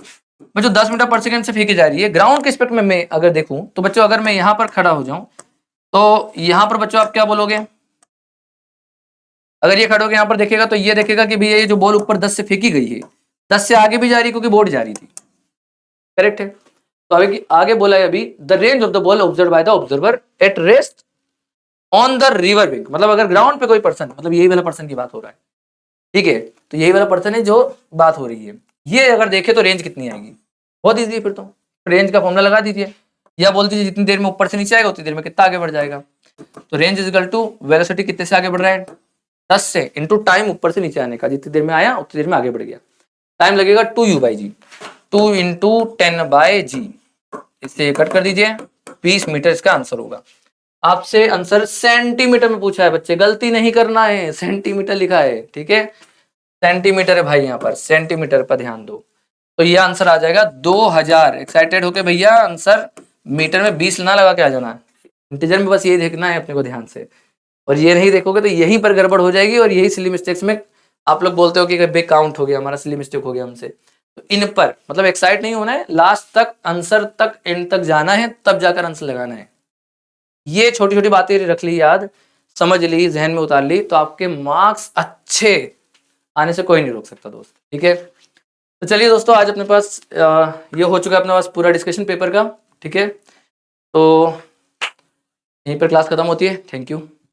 बच्चों 10 मीटर पर सेकंड से फेंकी जा रही है। ग्राउंड के स्पेक्ट में मैं अगर देखूं तो बच्चों अगर मैं यहाँ पर खड़ा हो जाऊं तो यहाँ पर बच्चों आप क्या बोलोगे, अगर ये खड़ोगे यहाँ पर देखेगा तो ये देखेगा कि भैया ये जो बॉल ऊपर 10 से फेंकी गई है 10 से आगे भी जा रही है क्योंकि बोर्ड जा रही थी, करेक्ट है। तो अभी आगे बोला है अभी the range of the ball observe by the observer at rest on the river bank. मतलब अगर ग्राउंड पे कोई पर्सन, मतलब यही वाला पर्सन की बात हो रहा है, ठीक है, तो यही वाला पर्सन है जो बात हो रही है, ये अगर देखे तो रेंज कितनी आएगी, बहुत ईजी है। फिर तो रेंज का फॉर्मूला लगा दीजिए या बोल दीजिए जितनी देर में ऊपर से नीचे आएगा उतनी देर में कितना आगे बढ़ जाएगा। तो range is equal to velocity कितने से आगे बढ़ रहा है 10 से इंटू टाइम ऊपर से नीचे आने का, जितनी देर में आया उतनी देर में आगे बढ़ गया, टाइम लगेगा 2u/g। 2 इंटू 10/g, इससे कट कर दीजिए, 20 मीटर इसका आंसर होगा। आपसे आंसर सेंटीमीटर में पूछा है बच्चे, गलती नहीं करना है, सेंटीमीटर लिखा है, ठीक है, सेंटीमीटर है भाई, यहाँ पर सेंटीमीटर पर ध्यान दो। तो ये आंसर आ जाएगा 2000। एक्साइटेड होके भैया आंसर मीटर में 20 ना लगा के आ जाना, इंटीजर में बस ये देखना है अपने को ध्यान से, और ये नहीं देखोगे तो यहीं पर गड़बड़ हो जाएगी, और यही सिली मिस्टेक्स में आप लोग बोलते हो कि बे काउंट हो गया हमारा, सिली मिस्टेक हो गया हमसे। तो इन पर मतलब एक्साइट नहीं होना है, लास्ट तक आंसर तक एंड तक जाना है, तब जाकर आंसर लगाना है। ये छोटी छोटी बातें रख ली याद, समझ ली, जहन में उतार ली, तो आपके मार्क्स अच्छे आने से कोई नहीं रोक सकता दोस्त, ठीक है। तो चलिए दोस्तों, आज अपने पास ये हो चुका है अपने पास पूरा डिस्कशन पेपर का, ठीक है। तो यहीं पर क्लास खत्म होती है। Thank you.